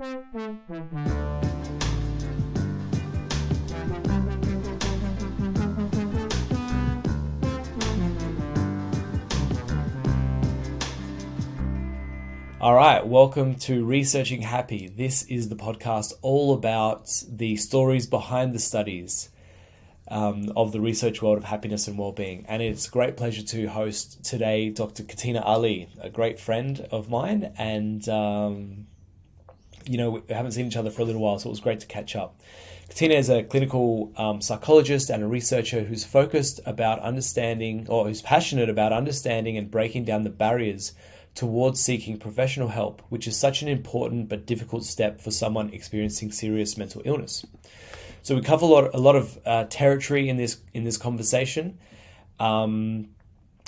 All right, welcome to Researching Happy. This is the podcast all about the stories behind the studies of the research world of happiness and well-being. And it's a great pleasure to host today Dr. Kathina Ali, a great friend of mine. And, we haven't seen each other for a little while, so it was great to catch up. Kathina is a clinical psychologist and a researcher who's focused about understanding, or who's passionate about understanding and breaking down the barriers towards seeking professional help, which is such an important but difficult step for someone experiencing serious mental illness. So we cover a lot of territory in this conversation.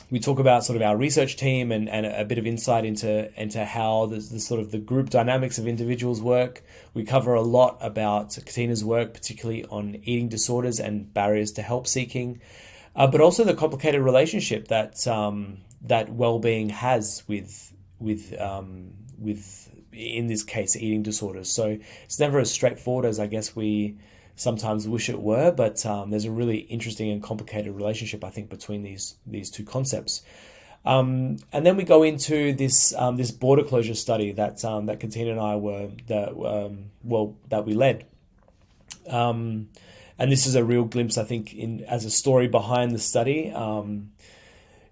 We talk about sort of our research team and a bit of insight into how the sort of the group dynamics of individuals work. We cover a lot about Kathina's work, particularly on eating disorders and barriers to help seeking, but also the complicated relationship that well-being has with in this case eating disorders. So it's never as straightforward as I guess we sometimes wish it were, but there's a really interesting and complicated relationship, I think, between these two concepts. And then we go into this border closure study that Kathina and I that we led. And this is a real glimpse, I think, as a story behind the study.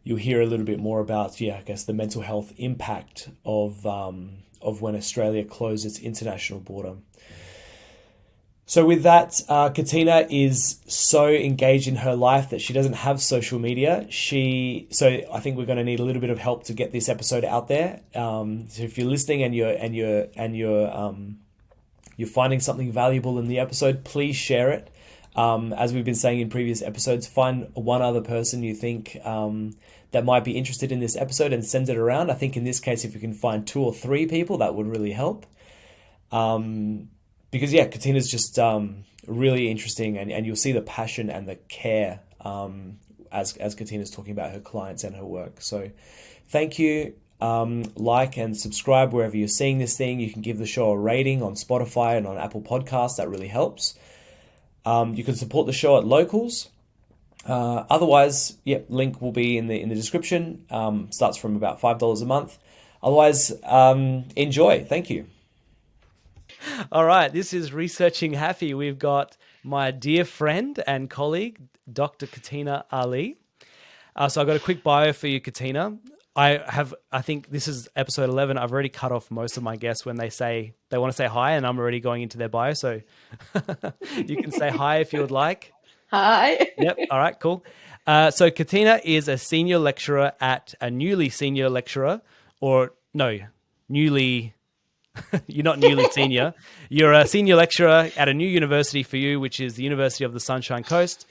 You'll hear a little bit more about, the mental health impact of when Australia closed its international border. So with that, Kathina is so engaged in her life that she doesn't have social media. So I think we're going to need a little bit of help to get this episode out there. So if you're listening and you're finding something valuable in the episode, please share it. As we've been saying in previous episodes, find one other person you think that might be interested in this episode and send it around. I think in this case, if you can find 2 or 3 people, that would really help. Because Kathina's just really interesting, and you'll see the passion and the care as Kathina's talking about her clients and her work. So thank you. Like and subscribe wherever you're seeing this thing. You can give the show a rating on Spotify and on Apple Podcasts. That really helps. You can support the show at Locals. Otherwise, link will be in the description. Starts from about $5 a month. Otherwise, enjoy. Thank you. All right, this is Researching Happy. We've got my dear friend and colleague, Dr. Kathina Ali. So I've got a quick bio for you, Kathina. I think this is episode 11. I've already cut off most of my guests when they say they want to say hi, and I'm already going into their bio. So you can say hi if you would like. Hi. Yep. All right, cool. So Kathina is a senior lecturer you're not newly senior. You're a senior lecturer at a new university for you, which is the University of the Sunshine Coast.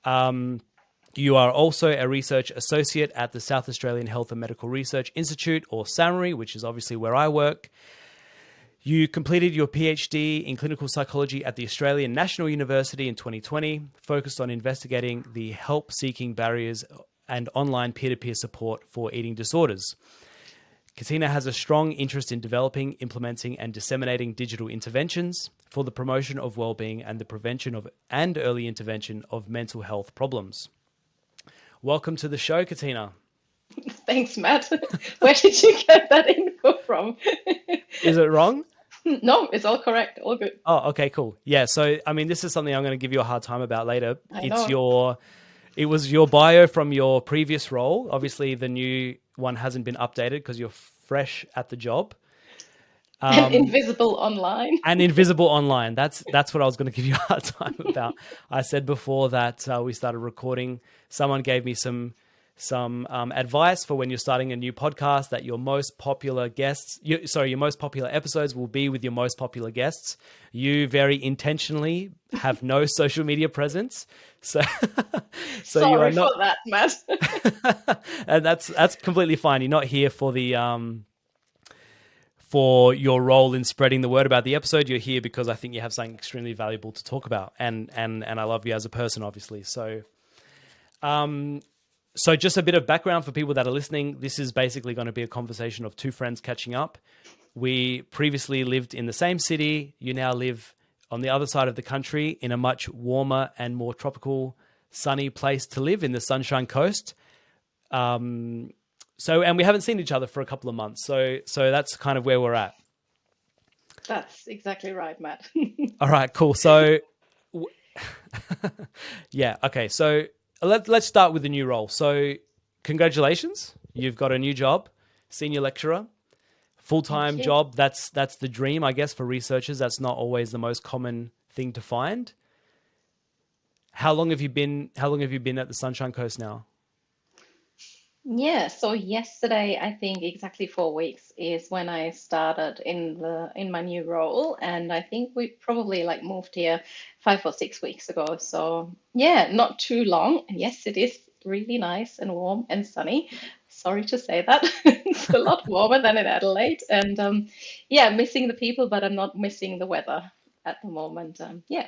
You are also a research associate at the South Australian Health and Medical Research Institute, or SAMRI, which is obviously where I work. You completed your PhD in clinical psychology at the Australian National University in 2020, focused on investigating the help-seeking barriers and online peer-to-peer support for eating disorders. Kathina has a strong interest in developing, implementing, and disseminating digital interventions for the promotion of well-being and the prevention of and early intervention of mental health problems. Welcome to the show, Kathina. Thanks, Matt. Where did you get that info from? Is it wrong? No, it's all correct. All good. Oh, okay, cool. Yeah, so, this is something I'm going to give you a hard time about later. It was your bio from your previous role. Obviously, the new one hasn't been updated because you're fresh at the job. And invisible online. And invisible online. That's what I was going to give you a hard time about. I said before that we started recording, someone gave me some advice for when you're starting a new podcast, that your most popular episodes will be with your most popular guests. You very intentionally have no social media presence. So Sorry you are not for that, Matt. and that's completely fine. You're not here for for your role in spreading the word about the episode. You're here because I think you have something extremely valuable to talk about, and I love you as a person, obviously. So just a bit of background for people that are listening. This is basically going to be a conversation of two friends catching up. We previously lived in the same city. You now live on the other side of the country in a much warmer and more tropical, sunny place to live in the Sunshine Coast. And we haven't seen each other for a couple of months. So that's kind of where we're at. That's exactly right, Matt. All right, cool. So, yeah, okay. So let's start with the new role. So, congratulations, you've got a new job, senior lecturer, Thank full-time you. job. That's the dream, I guess, for researchers. That's not always the most common thing to find. How long have you been? How long have you been at the Sunshine Coast now? Yeah, so yesterday, I think exactly 4 weeks is when I started in my new role, and I think we probably like moved here 5 or 6 weeks ago. So yeah, not too long. And yes, it is really nice and warm and sunny. Sorry to say that. It's a lot warmer than in Adelaide, and yeah, missing the people, but I'm not missing the weather at the moment. Yeah.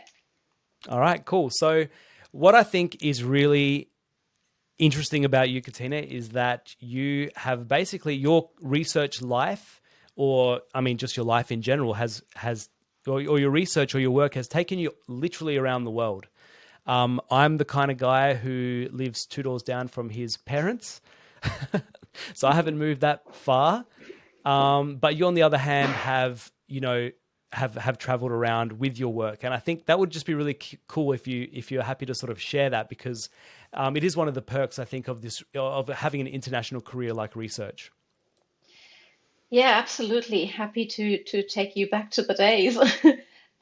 All right, cool. So, what I think is really interesting about you, Katina, is that you have basically your research life, or I mean, just your life in general, or your research or your work has taken you literally around the world. I'm the kind of guy who lives two doors down from his parents, so I haven't moved that far. But you, on the other hand, have traveled around with your work, and I think that would just be really cool if you're happy to sort of share that, because it is one of the perks, I think, of having an international career like research. Yeah, absolutely. Happy to take you back to the days.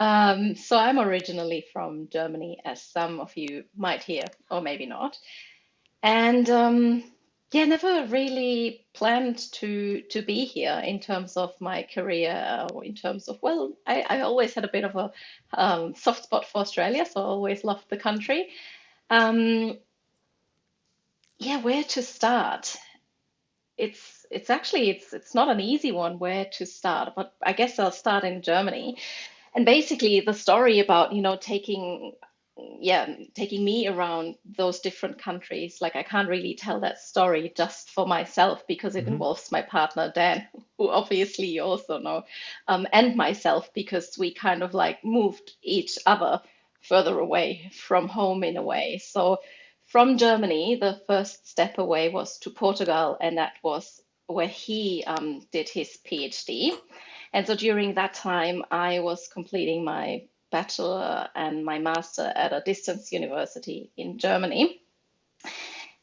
So I'm originally from Germany, as some of you might hear, or maybe not. And yeah, never really planned to be here in terms of my career, or in terms of, well, I always had a bit of a soft spot for Australia, so I always loved the country. Um, yeah, where to start? It's actually it's not an easy one where to start, but I guess I'll start in Germany. And basically the story about, taking taking me around those different countries, like I can't really tell that story just for myself because it Hmm. involves my partner Dan, who obviously you also know, and myself because we kind of like moved each other further away from home in a way. So from Germany, the first step away was to Portugal, and that was where he did his PhD. And so during that time, I was completing my bachelor and my master at a distance university in Germany.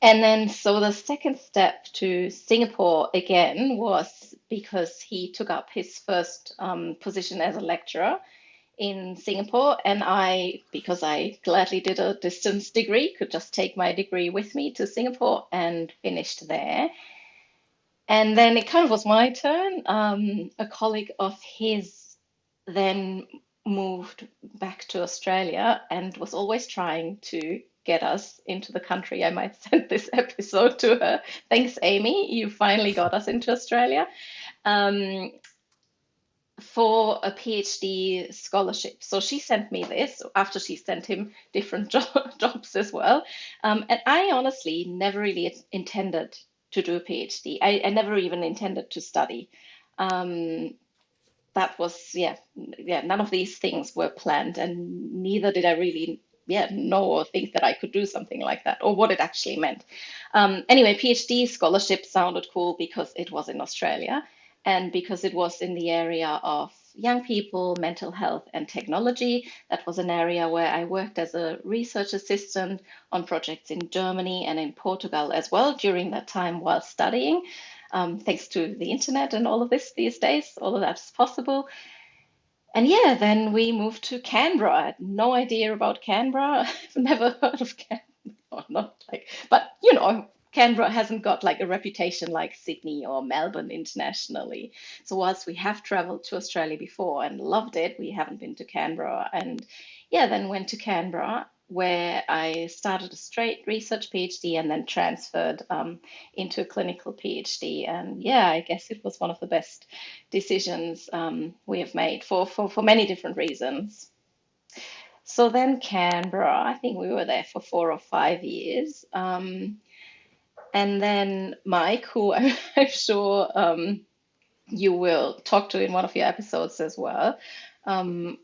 And then, so the second step to Singapore again was because he took up his first position as a lecturer in Singapore. And I, because I gladly did a distance degree, could just take my degree with me to Singapore and finished there. And then it kind of was my turn. A colleague of his then moved back to Australia and was always trying to get us into the country. I might send this episode to her. Thanks, Amy. You finally got us into Australia. Um, for a PhD scholarship. So she sent me this after she sent him different jobs as well. And I honestly never really intended to do a PhD. I never even intended to study. Um, that was, none of these things were planned, and neither did I really, know or think that I could do something like that or what it actually meant. Anyway, PhD scholarship sounded cool because it was in Australia and because it was in the area of young people, mental health, and technology. That was an area where I worked as a research assistant on projects in Germany and in Portugal as well during that time while studying. Thanks to the internet and all of this these days, all of that's possible. And yeah, then we moved to Canberra. I had no idea about Canberra. I've never heard of Canberra. Or not like, but Canberra hasn't got like a reputation like Sydney or Melbourne internationally. So whilst we have traveled to Australia before and loved it, we haven't been to Canberra. And yeah, then went to Canberra where I started a straight research PhD and then transferred into a clinical PhD. And yeah, I guess it was one of the best decisions we have made for many different reasons. So then Canberra, I think we were there for 4 or 5 years. And then Mike, who I'm sure you will talk to in one of your episodes as well, um,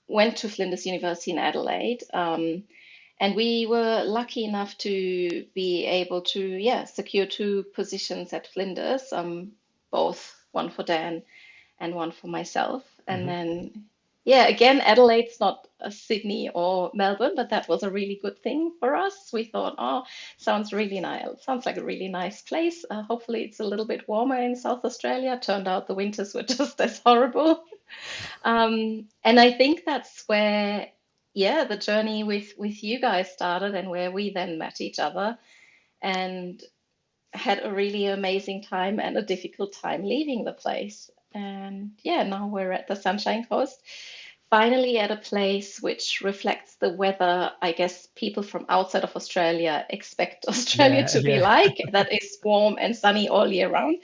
went to Flinders University in Adelaide. And we were lucky enough to be able to, yeah, secure two positions at Flinders, both one for Dan and one for myself. And Hmm. then, yeah, again, Adelaide's not Sydney or Melbourne, but that was a really good thing for us. We thought, oh, sounds really nice. Sounds like a really nice place. Hopefully, it's a little bit warmer in South Australia. Turned out the winters were just as horrible. And I think that's where, yeah, the journey with you guys started, and where we then met each other and had a really amazing time and a difficult time leaving the place. And yeah, now we're at the Sunshine Coast, finally at a place which reflects the weather I guess people from outside of Australia expect Australia Yeah, to be yeah. like, that is warm and sunny all year round.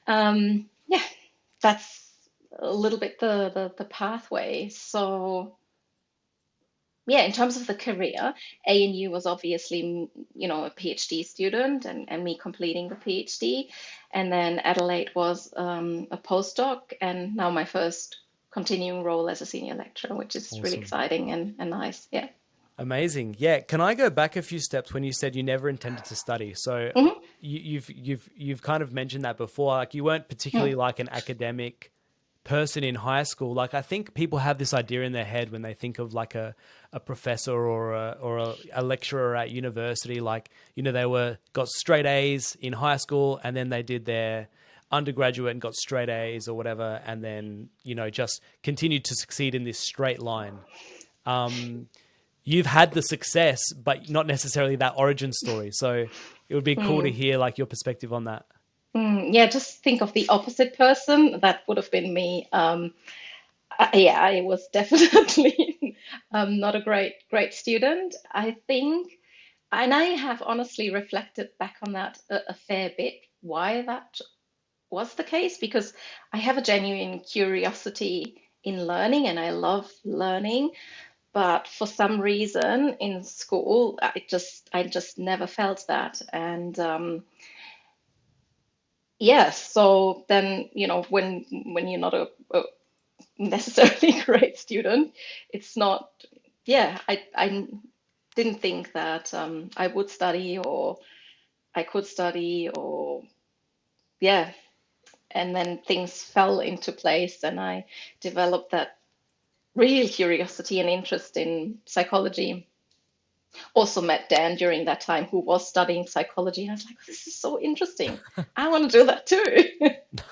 Yeah, that's a little bit the pathway. So yeah, in terms of the career, ANU was obviously, a PhD student, and me completing the PhD. And then Adelaide was a postdoc, and now my first continuing role as a senior lecturer, which is really Awesome. exciting and nice. Yeah. Amazing. Yeah. Can I go back a few steps when you said you never intended to study? So Hmm. you've kind of mentioned that before. Like you weren't particularly like an academic person in high school. Like I think people have this idea in their head when they think of like a professor or a lecturer at university. Like, they got straight A's in high school and then they did their undergraduate and got straight A's or whatever, and then, just continued to succeed in this straight line. Um, you've had the success, but not necessarily that origin story. So it would be cool to Mm. hear like your perspective on that. Yeah, just think of the opposite person. That would have been me. Yeah, I was definitely not a great student, I think. And I have honestly reflected back on that a fair bit, why that was the case, because I have a genuine curiosity in learning and I love learning. But for some reason in school, I just never felt that. And yeah, so then, when you're not a necessarily great student, it's not, yeah, I didn't think that I would study or I could study, or yeah. And then things fell into place, and I developed that real curiosity and interest in psychology. Also met Dan during that time, who was studying psychology. And I was like, this is so interesting. I want to do that too.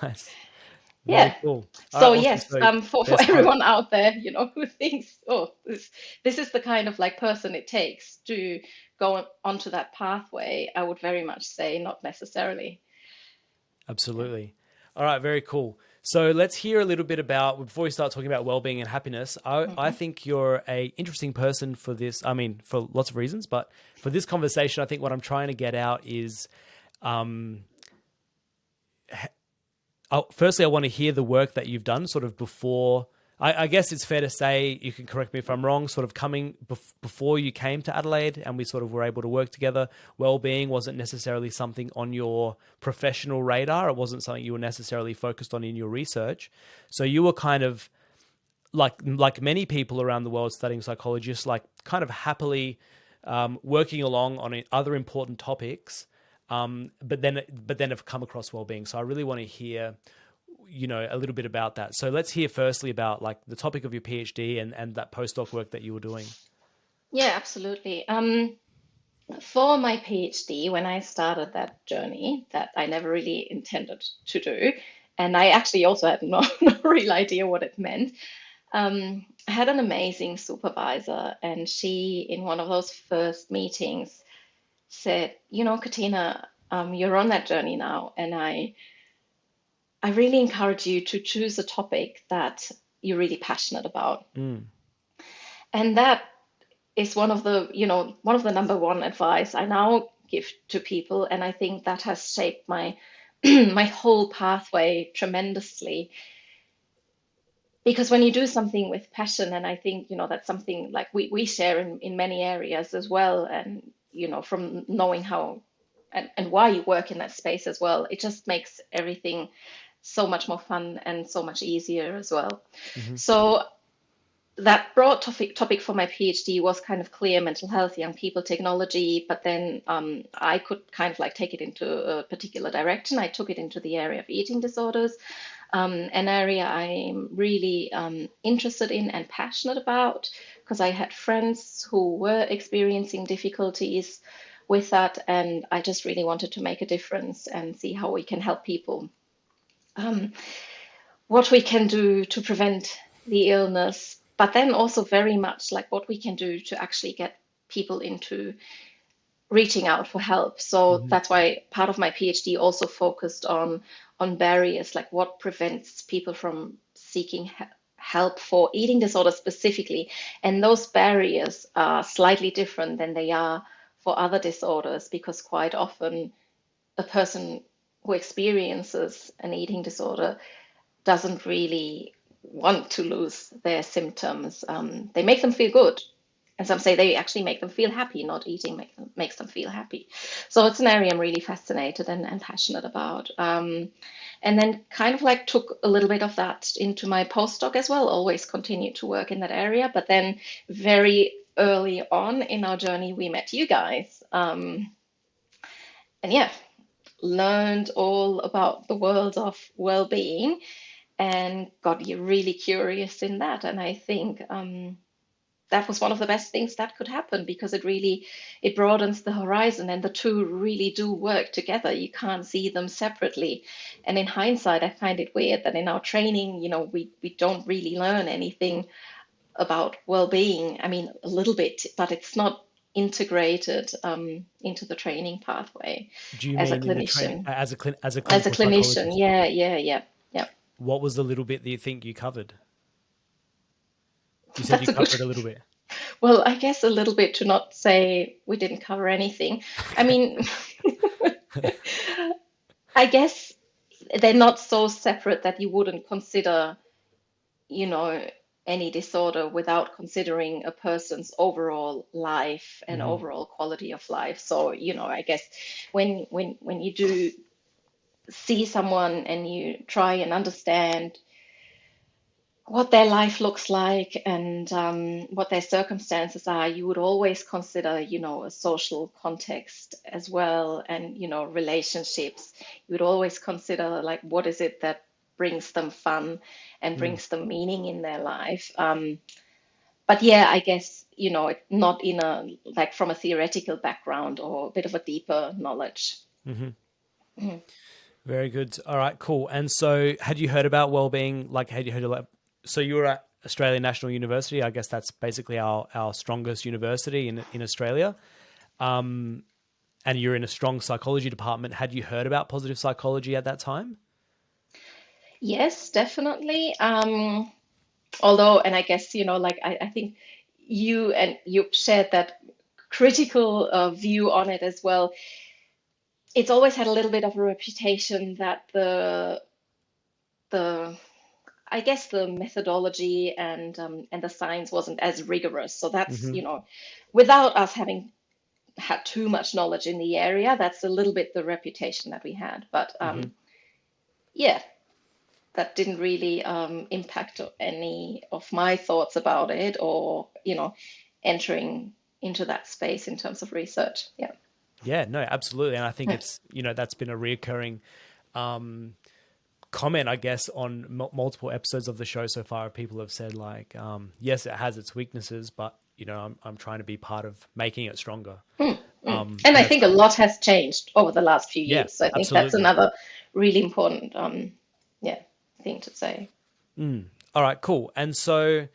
Nice. Very Yeah. cool. All right, So awesome. yes, So for there's hope. everyone out there, who thinks, oh, this is the kind of like person it takes to go onto that pathway, I would very much say not necessarily. Yeah. Absolutely. All right, very cool. So let's hear a little bit about, before we start talking about well-being and happiness. I Mhm. think you're a interesting person for this. I mean, for lots of reasons, but for this conversation, I think what I'm trying to get out is, um, firstly, I want to hear the work that you've done sort of before. I guess it's fair to say, you can correct me if I'm wrong, sort of coming before you came to Adelaide and we sort of were able to work together. Well-being wasn't necessarily something on your professional radar. It wasn't something you were necessarily focused on in your research. So you were kind of like many people around the world studying psychology, just like kind of happily working along on other important topics, but then have come across well-being. So I really want to hear, a little bit about that. So let's hear firstly about like the topic of your PhD and that postdoc work that you were doing. Yeah, absolutely. For my PhD, when I started that journey that I never really intended to do, and I actually also had no, no real idea what it meant, I had an amazing supervisor, and she, in one of those first meetings, said, Katina, you're on that journey now, and I really encourage you to choose a topic that you're really passionate about. Mm, And that is one of the number one advice I now give to people, and I think that has shaped my my whole pathway tremendously. Because when you do something with passion, and I think that's something like we share in many areas as well, and from knowing how and why you work in that space as well, it just makes everything so much more fun and so much easier as well. Hmm. So that broad topic for my PhD was kind of clear: mental health, young people, technology. But then I could kind of like take it into a particular direction. I took it into the area of eating disorders, an area I'm really interested in and passionate about, because I had friends who were experiencing difficulties with that, and I just really wanted to make a difference and see how we can help people. Um, what we can do to prevent the illness, but then also very much like what we can do to actually get people into reaching out for help. So Hmm. that's why part of my PhD also focused on barriers, like what prevents people from seeking help for eating disorders specifically. And those barriers are slightly different than they are for other disorders, because quite often a person who experiences an eating disorder doesn't really want to lose their symptoms. They make them feel good. And some say they actually make them feel happy, not eating makes them feel happy. So it's an area I'm really fascinated and passionate about. And then kind of like took a little bit of that into my postdoc as well, always continued to work in that area. But then very early on in our journey, we met you guys. And yeah, learned all about the world of well-being and got you really curious in that. And I think that was one of the best things that could happen, because it broadens the horizon, and the two really do work together. You can't see them separately. And in hindsight, I find it weird that in our training, we don't really learn anything about well-being. I mean, a little bit, but it's not integrated into the training pathway Do you as a mean in the train clinician. as a As a clinical clinician, psychologist? yeah, yeah, yeah, yeah. What was the little bit that you think you covered? You said you That's a good. covered a little bit. Well, I guess a little bit, to not say we didn't cover anything. I Okay. mean, I guess they're not so separate that you wouldn't consider, you know, any disorder without considering a person's overall life and Hmm. overall quality of life. So, I guess when you do see someone and you try and understand what their life looks like and what their circumstances are, you would always consider, a social context as well, and, relationships. You would always consider, like, what is it that brings them fun and Mm. brings them meaning in their life. But yeah, I guess, not in a, like, from a theoretical background or a bit of a deeper knowledge. Hmm. Mhm. Very good. All right, cool. And so, had you heard about wellbeing? Like, had you heard of? So you were at Australian National University. I guess that's basically our strongest university in Australia. Um, and you're in a strong psychology department. Had you heard about positive psychology at that time? Yes, definitely. Although, and I guess, like I think you shared that critical view on it as well. It's always had a little bit of a reputation that the I guess the methodology and the science wasn't as rigorous. So that's, Hmm. without us having had too much knowledge in the area, that's a little bit the reputation that we had. But Hmm. yeah, that didn't really impact any of my thoughts about it, or entering into that space in terms of research. Yeah. Yeah, no, absolutely. And I think it's that's been a reoccurring um, comment, I guess, on multiple episodes of the show so far. People have said like, yes, it has its weaknesses, but I'm trying to be part of making it stronger. Mm, mm. And And I it's think a lot has changed over the last few yeah, years. So I think that's absolutely. another really important, yeah, thing to say. Mm. All right, cool. And so,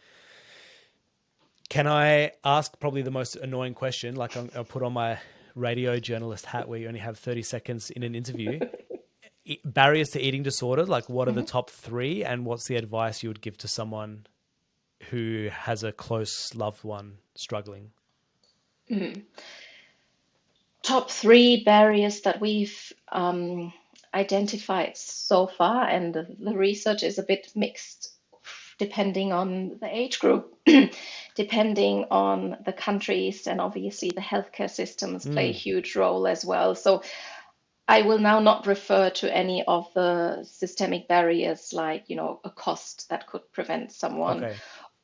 can I ask probably the most annoying question? Like, I'll put on my radio journalist hat where you only have 30 seconds in an interview. Barriers to eating disorder, like, what are the Mhm, top three, and what's the advice you would give to someone who has a close loved one struggling? mhm. Top three barriers that we've identified so far, and the research is a bit mixed depending on the age group, depending on the countries, and obviously the healthcare systems play a Mm. huge role as well. So I will now not refer to any of the systemic barriers like, a cost that could prevent someone, Okay.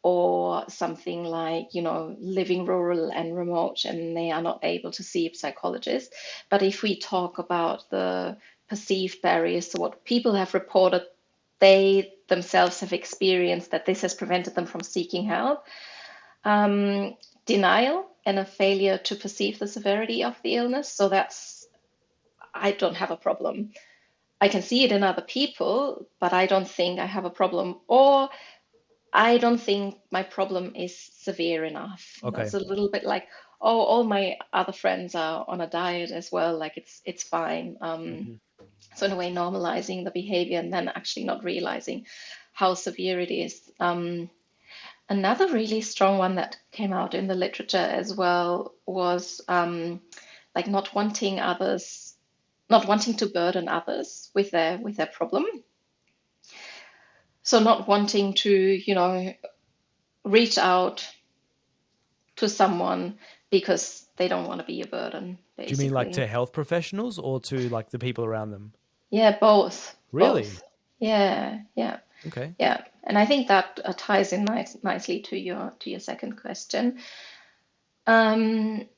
or something like, living rural and remote and they are not able to see a psychologist. But if we talk about the perceived barriers, so what people have reported they themselves have experienced that this has prevented them from seeking help, um, denial and a failure to perceive the severity of the illness. So that's, I don't have a problem. I can see it in other people, but I don't think I have a problem. Or I don't think my problem is severe enough. Okay. It's a little bit like, oh, all my other friends are on a diet as well. Like it's fine. Hmm. So in a way, normalizing the behavior and then actually not realizing how severe it is. Another really strong one that came out in the literature as well was like not wanting to burden others with their problem. So not wanting to, reach out to someone because they don't want to be a burden, Do you mean like basically. to health professionals or to like the people around them? Yeah, both, Really? both. Yeah, yeah, Okay. yeah. And I think that ties in nicely to your second question. Um,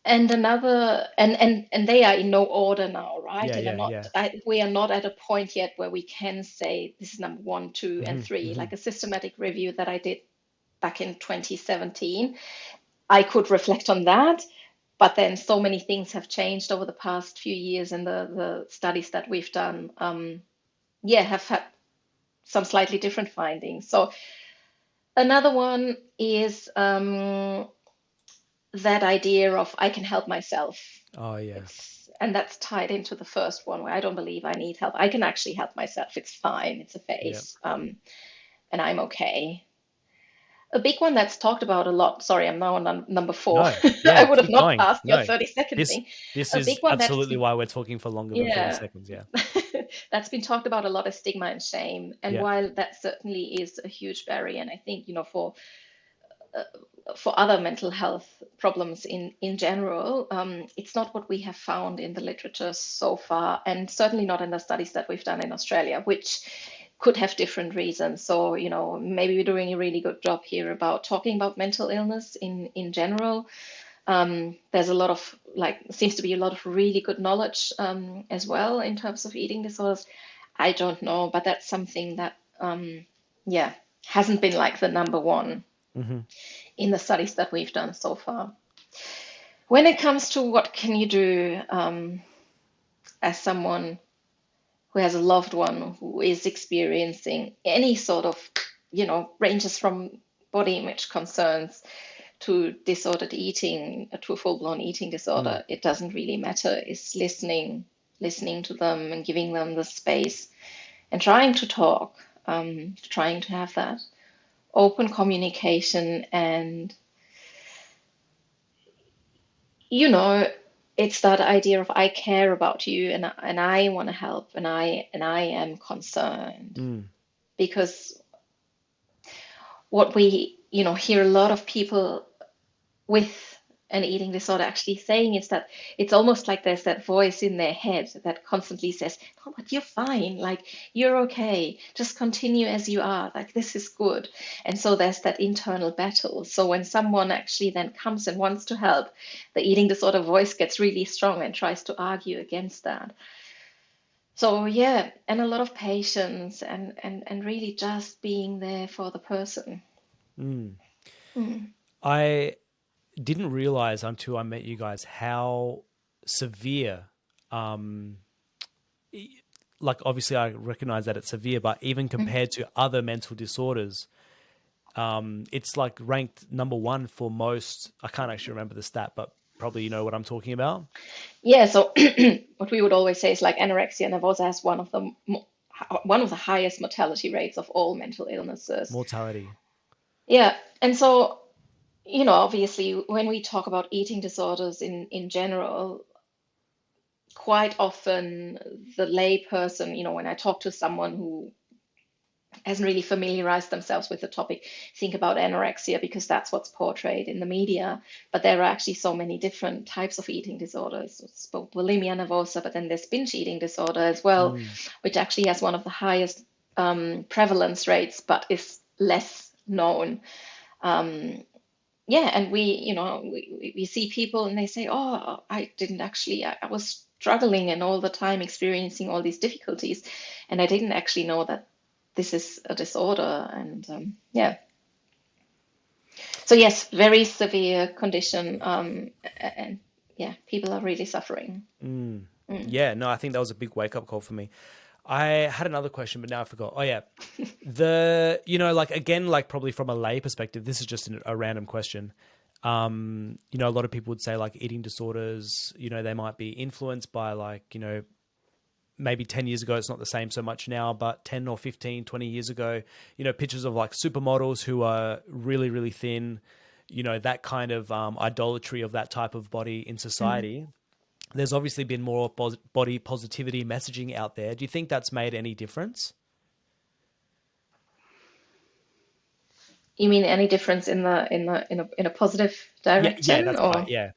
and another, and they are in no order now, right? Yeah, And are yeah, not, yeah. we are not at a point yet where we can say this is number one, two, and Hmm. three. Hmm. Like a systematic review that I did back in 2017, I could reflect on that. But then so many things have changed over the past few years, and the studies that we've done, yeah, have had some slightly different findings. So another one is that idea of I can help myself. Oh, yeah. And that's tied into the first one where I don't believe I need help. I can actually help myself. It's fine. It's a Yeah. phase, and I'm okay. A big one that's talked about a lot. Sorry, I'm now on number four. No. I Yeah. would have Keep not going. passed your No. 30-second This thing. this A is big one that's absolutely why we're talking for longer than 30 yeah, seconds. Yeah. that's been talked about a lot is stigma and shame. And Yeah. while that certainly is a huge barrier, and I think, for other mental health problems in general, it's not what we have found in the literature so far, and certainly not in the studies that we've done in Australia, which could have different reasons. So, maybe we're doing a really good job here about talking about mental illness in general. There's a lot of like seems to be a lot of really good knowledge as well in terms of eating disorders. I don't know, but that's something that yeah hasn't been like the number one Hmm. in the studies that we've done so far. When it comes to what can you do as someone who has a loved one who is experiencing any sort of, ranges from body image concerns to disordered eating, to a full-blown eating Mm. disorder, it doesn't really matter. Is listening to them and giving them the space and trying to talk, trying to have that open communication and you know, it's that idea of I care about you and I want to help and I am concerned Mm. because what we hear a lot of people with an eating disorder actually saying is that it's almost like there's that voice in their head that constantly says, "No, but you're fine. Like you're okay. Just continue as you are. Like this is good." And so there's that internal battle. So when someone actually then comes and wants to help, the eating disorder voice gets really strong and tries to argue against that. So yeah, and a lot of patience and really just being there for the person. Mm. Mm. I didn't realize until I met you guys how severe, um, like obviously I recognize that it's severe, but even Mm. compared to other mental disorders, it's like ranked number one for most. I can't actually remember the stat, but probably you know what I'm talking about. Yeah, so what we would always say is like anorexia nervosa has one of the highest mortality rates of all mental illnesses. Mortality. Yeah, and so obviously when we talk about eating disorders in general, quite often the lay person, when I talk to someone who hasn't really familiarized themselves with the topic, think about anorexia because that's what's portrayed in the media. But there are actually so many different types of eating disorders. It's both bulimia nervosa, but then there's binge eating disorder as well, Mm. which actually has one of the highest prevalence rates, but is less known. Um, yeah, and we see people and they say, "Oh, I didn't actually. I was struggling and all the time experiencing all these difficulties, and I didn't actually know that this is a disorder." And yeah, so yes, very severe condition, and yeah, people are really suffering. Mm. Mm. Yeah, no, I think that was a big wake up call for me. I had another question, but now I forgot. Oh yeah, like again, like probably from a lay perspective, this is just a random question. A lot of people would say like eating disorders, they might be influenced by like, maybe 10 years ago, it's not the same so much now, but 10 or 15, 20 years ago, pictures of like supermodels who are really, really thin, that kind of idolatry of that type of body in Mm. society. There's obviously been more body positivity messaging out there. Do you think that's made any difference? You mean any difference in a positive Yeah, yeah, direction, that's right. or? Yeah.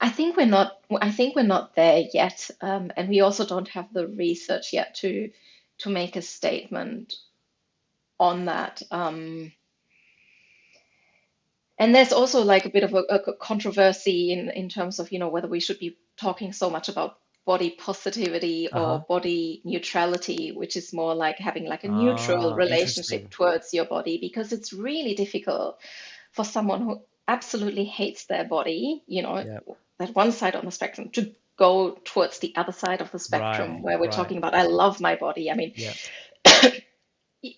I think we're not. I think we're not there yet, and we also don't have the research yet to make a statement on that. And there's also like a bit of a controversy in terms of, whether we should be talking so much about body positivity or Uh-huh. body neutrality, which is more like having like a neutral Ah, relationship interesting. towards your body, because it's really difficult for someone who absolutely hates their body, Yeah. that one side on the spectrum, to go towards the other side of the spectrum Right, where we're right. talking about, I love my body. I mean, Yeah.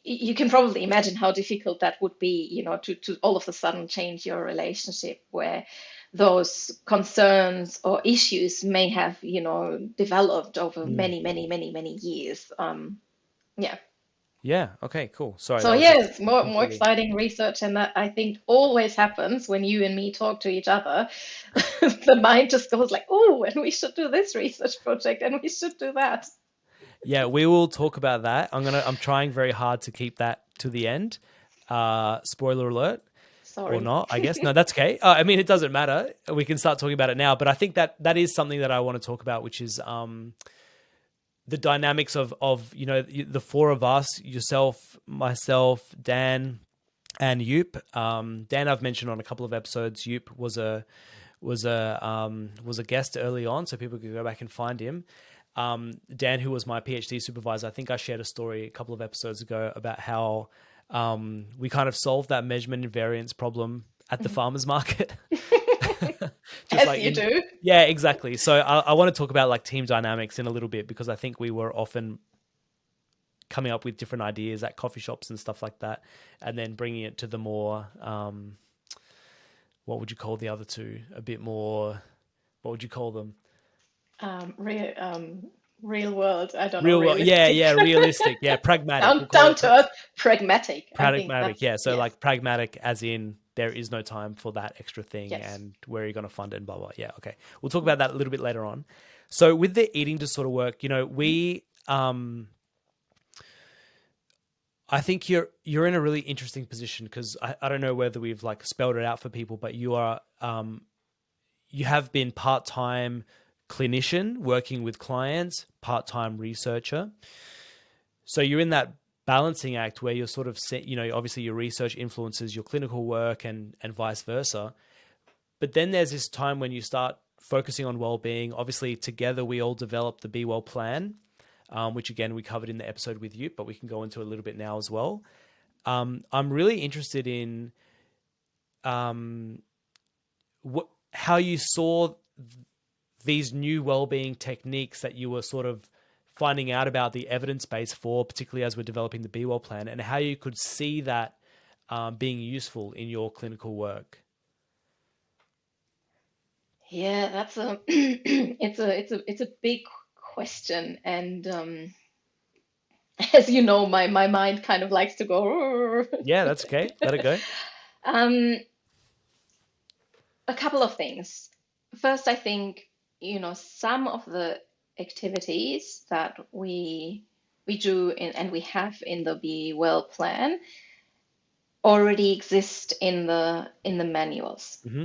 you can probably imagine how difficult that would be, to all of a sudden change your relationship where those concerns or issues may have, developed over Mm. many, many, many, many years. Yeah. Yeah. Okay, cool. Sorry, So that was just yes, more completely. exciting research, and that I think always happens when you and me talk to each other. The mind just goes like, "Oh, and we should do this research project, and we should do that." Yeah, we will talk about that. I'm trying very hard to keep that to the end. Spoiler alert. Or Sorry. not, I guess. No, that's okay. I mean, it doesn't matter. We can start talking about it now. But I think that is something that I want to talk about, which is the dynamics of the four of us: yourself, myself, Dan, and Yoop. Dan, I've mentioned on a couple of episodes. Yoop was a guest early on, so people could go back and find him. Dan, who was my PhD supervisor, I think I shared a story a couple of episodes ago about how we kind of solved that measurement invariance problem at the farmers market. Just As like you in, do. yeah, exactly. So I want to talk about like team dynamics in a little bit because I think we were often coming up with different ideas at coffee shops and stuff like that, and then bringing it to the more what would you call the other two? A bit more. What would you call them? Real world. I don't know, Real world. Yeah, realistic. yeah, realistic. Yeah, pragmatic. Down We'll call down it to earth, pragmatic. I think pragmatic. that's, Yeah, so yes, like pragmatic as in there is no time for that extra thing yes. and where are you going to fund it and blah, blah. Yeah, okay. We'll talk about that a little bit later on. So with the eating disorder work, we I think you're in a really interesting position because I don't know whether we've like spelled it out for people, but you have been part-time clinician working with clients, part-time researcher. So you're in that balancing act where you're sort of, obviously your research influences your clinical work and vice versa. But then there's this time when you start focusing on well-being. Obviously, together we all developed the Be Well plan, which again we covered in the episode with you, but we can go into a little bit now as well. I'm really interested in how you saw these new well-being techniques that you were sort of finding out about the evidence base for, particularly as we're developing the Be Well plan, and how you could see that being useful in your clinical work. Yeah, that's a it's a big question, and as you know, my mind kind of likes to go. Yeah, that's okay. Let it go. Um, a couple of things. First, I think, some of the activities that we we do and we have in the Be Well plan already exist in the manuals. Hmm.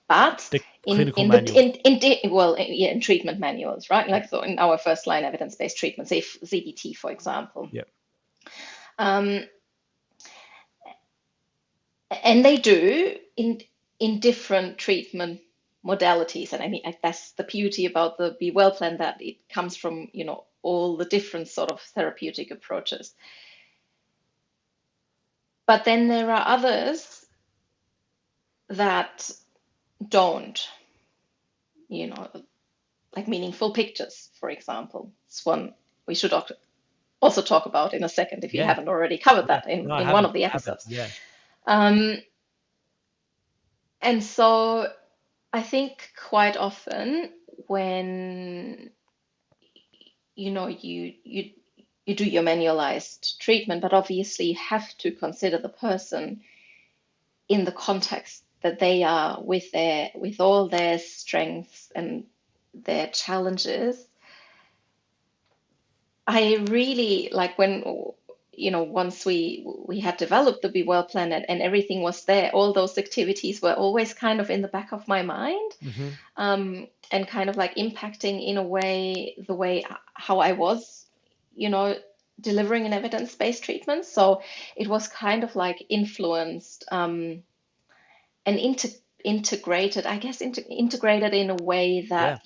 But The in clinical in the manuals. in treatment manuals, right? Yep. Like so in our first line evidence-based treatment, say ZBT, for example. Yep. Um, and they do in different treatment modalities. And I mean, that's the beauty about the Be Well plan, that it comes from, all the different sort of therapeutic approaches. But then there are others that don't, you know, like meaningful pictures, for example. It's one we should also talk about in a second if you Yeah. haven't already covered Yeah. that in, No, I in one haven't. of the I haven't. episodes. Yeah. Um, and so I think quite often when you do your manualized treatment, but obviously you have to consider the person in the context that they are with all their strengths and their challenges. I really like when once we had developed the Be Well plan, and everything was there, all those activities were always kind of in the back of my mind, Hmm. and kind of like impacting in a way the way how I was, you know, delivering an evidence-based treatment. So it was kind of like influenced, and integrated, I guess, integrated in a way Yeah. that,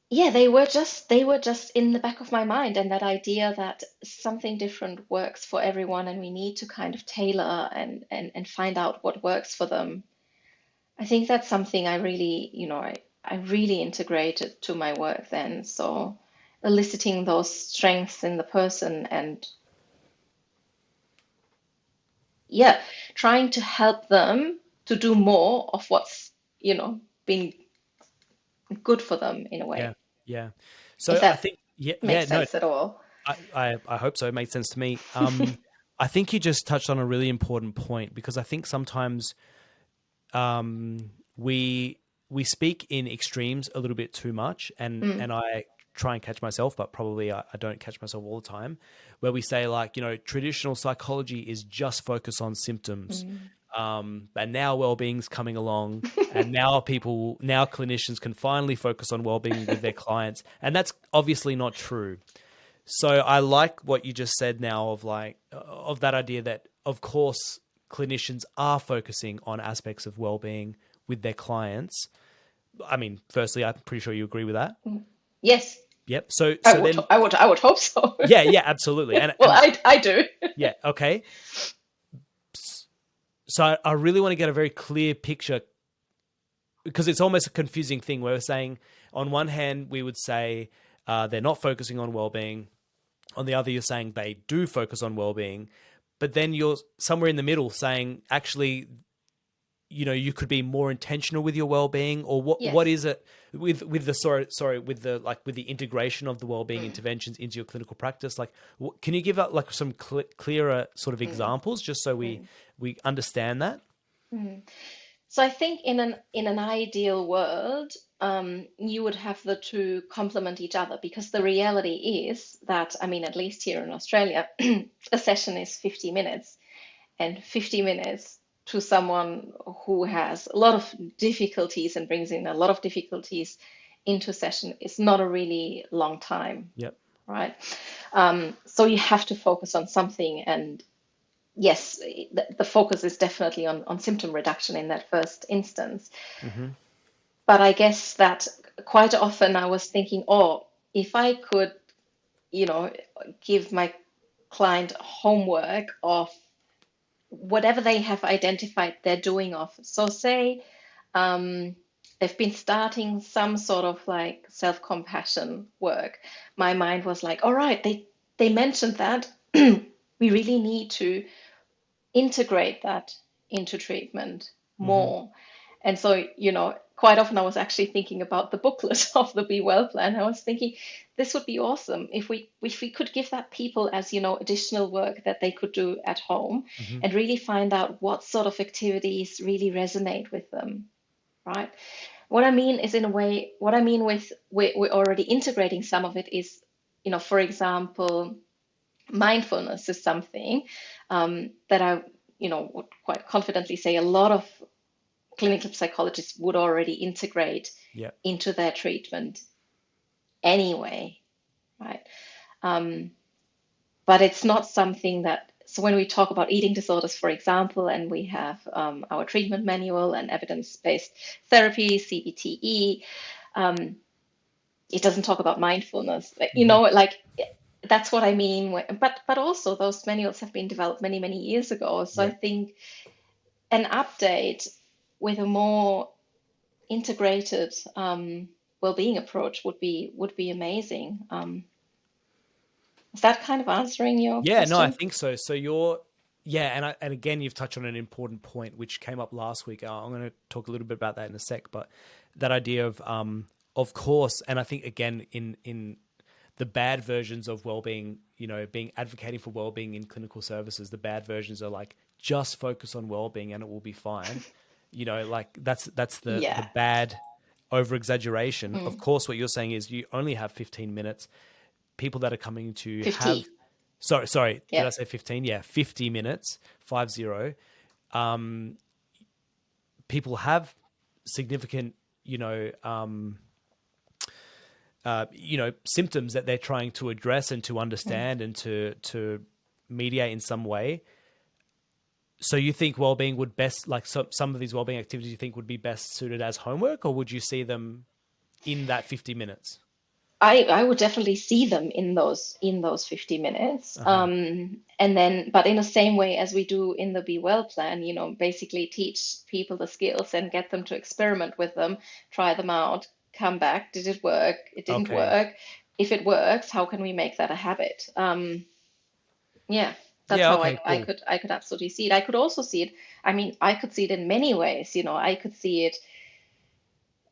yeah, they were just in the back of my mind, and that idea that something different works for everyone, and we need to kind of tailor and find out what works for them. I think that's something I really, I really integrated to my work then. So eliciting those strengths in the person, and yeah, trying to help them to do more of what's, been good for them in a Yeah. way, Yeah. if So I that think, yeah, yeah, makes no, sense at all. I hope so. It makes sense to me. I think you just touched on a really important point, because I think sometimes we speak in extremes a little bit too much, and Mm, I try and catch myself, but probably I don't catch myself all the time, where we say, like, traditional psychology is just focused on symptoms. mm, And now well-being's coming along, and now clinicians can finally focus on well-being with their clients, and that's obviously not true. So I like what you just said now, of like, of that idea that, of course, clinicians are focusing on aspects of well-being with their clients. I mean, firstly, I'm pretty sure you agree with that. mm. Yes, Yep. So I so would, then, I would, I would hope so. yeah, yeah, absolutely. And Well, I do. yeah, okay. So I really want to get a very clear picture, because it's almost a confusing thing where we're saying, on one hand, we would say they're not focusing on well-being. On the other, you're saying they do focus on well-being, but then you're somewhere in the middle saying, actually, you could be more intentional with your well-being, or what Yes. is it with the sorry with the, like, with the integration of the well-being Mm, interventions into your clinical practice. Like, can you give out like some clearer sort of mm, examples, just so we mm, understand that? mm. So I think in an ideal world, you would have the two complement each other, because the reality is that, I mean, at least here in Australia, a session is 50 minutes, and 50 minutes to someone who has a lot of difficulties and brings in a lot of difficulties into session is not a really long time, Yep. right? So you have to focus on something, and yes, the focus is definitely on symptom reduction in that first instance. Hmm. But I guess that quite often I was thinking, oh, if I could, you know, give my client homework of whatever they have identified they're doing of. So say they've been starting some sort of like self-compassion work. My mind was like, all right, they mentioned that. We really need to integrate that into treatment Hmm. more. And so, quite often I was actually thinking about the booklet of the Be Well plan. I was thinking this would be awesome if we could give that people as, additional work that they could do at home, Hmm. and really find out what sort of activities really resonate with them, right? What I mean is, in a way, what I mean with we're already integrating some of it is for example, mindfulness is something that I, would quite confidently say a lot of clinical psychologists would already integrate Yeah. into their treatment anyway, right? Um, but it's not something that, so when we talk about eating disorders, for example, and we have our treatment manual and evidence-based therapy, CBTE, um, it doesn't talk about mindfulness. Hmm. Like that's what I mean. But also those manuals have been developed many, many years ago. So I Yeah. think an update with a more integrated well-being approach would be amazing. Is that kind of answering your Yeah, no, I question? think so. So you're, yeah, and again, you've touched on an important point which came up last week. I'm going to talk a little bit about that in a sec, but that idea of course, and I think again in the bad versions of well-being, being advocating for well-being in clinical services, the bad versions are like just focus on well-being and it will be fine. Like that's the Yeah. bad over exaggeration. Of Mm. course, what you're saying is you only have 15 minutes. People that are coming to have 50. sorry, did Yeah. I say 15? Yeah, 50 minutes, 50. Um, people have significant, symptoms that they're trying to address and to Mm. understand and to mediate in some way. So you think well-being would best, like some of these well-being activities you think would be best suited as homework, or would you see them in that 50 minutes? I would definitely see them in those 50 minutes. Uh-huh. And then, but in the same way as we do in the Be Well plan, basically teach people the skills and get them to experiment with them, try them out, come back. Did it work? It didn't Okay. work. If it works, how can we make that a habit? Yeah, that's Yeah, how okay, I cool. could absolutely see it. I could also see it. I mean, I could see it in many ways. I could see it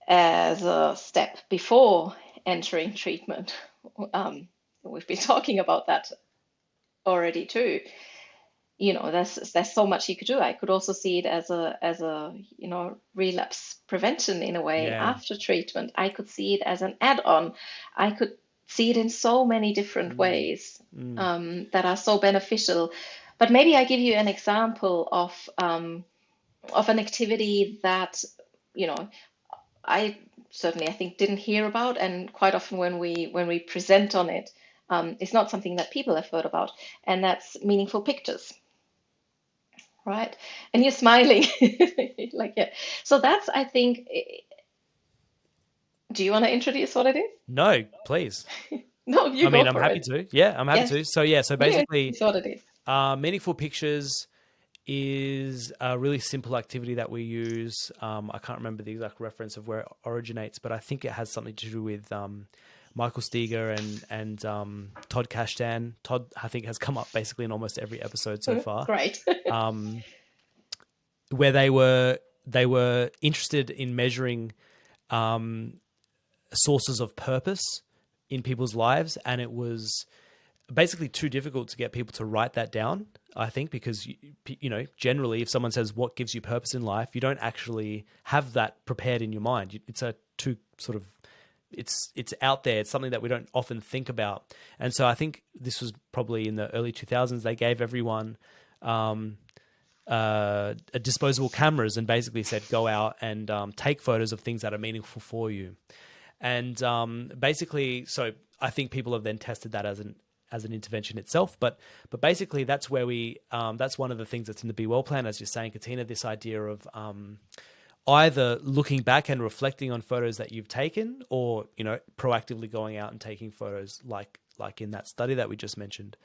as a step before entering treatment. Um, we've been talking about that already too. There's so much you could do. I could also see it as a relapse prevention in a way Yeah. after treatment. I could see it as an add-on. I could see it in so many different Mm, ways mm. that are so beneficial. But maybe I give you an example of an activity that you know I certainly I think didn't hear about, and quite often when we present on it, it's not something that people have heard about, and that's meaningful pictures, right? And you're smiling, like yeah. So that's I think. Do you want to introduce what it is? No, please. No, you I mean, go I'm for happy it. to. Yeah, I'm happy Yes, to. So yeah, so you basically, introduce what it is. meaningful pictures is a really simple activity that we use. I can't remember the exact reference of where it originates, but I think it has something to do with Michael Steger and Todd Kashdan. Todd, I think, has come up basically in almost every episode so far, Great. um, where they were interested in measuring um, sources of purpose in people's lives, and it was basically too difficult to get people to write that down. I think because generally, if someone says what gives you purpose in life, you don't actually have that prepared in your mind. It's a too sort of it's out there. It's something that we don't often think about. And so I think this was probably in the early 2000s. They gave everyone um, disposable cameras and basically said go out and take photos of things that are meaningful for you. And basically, so I think people have then tested that as an intervention itself. But basically, that's where that's one of the things that's in the Be Well plan, as you're saying, Katina. This idea of either looking back and reflecting on photos that you've taken, or proactively going out and taking photos, like in that study that we just mentioned.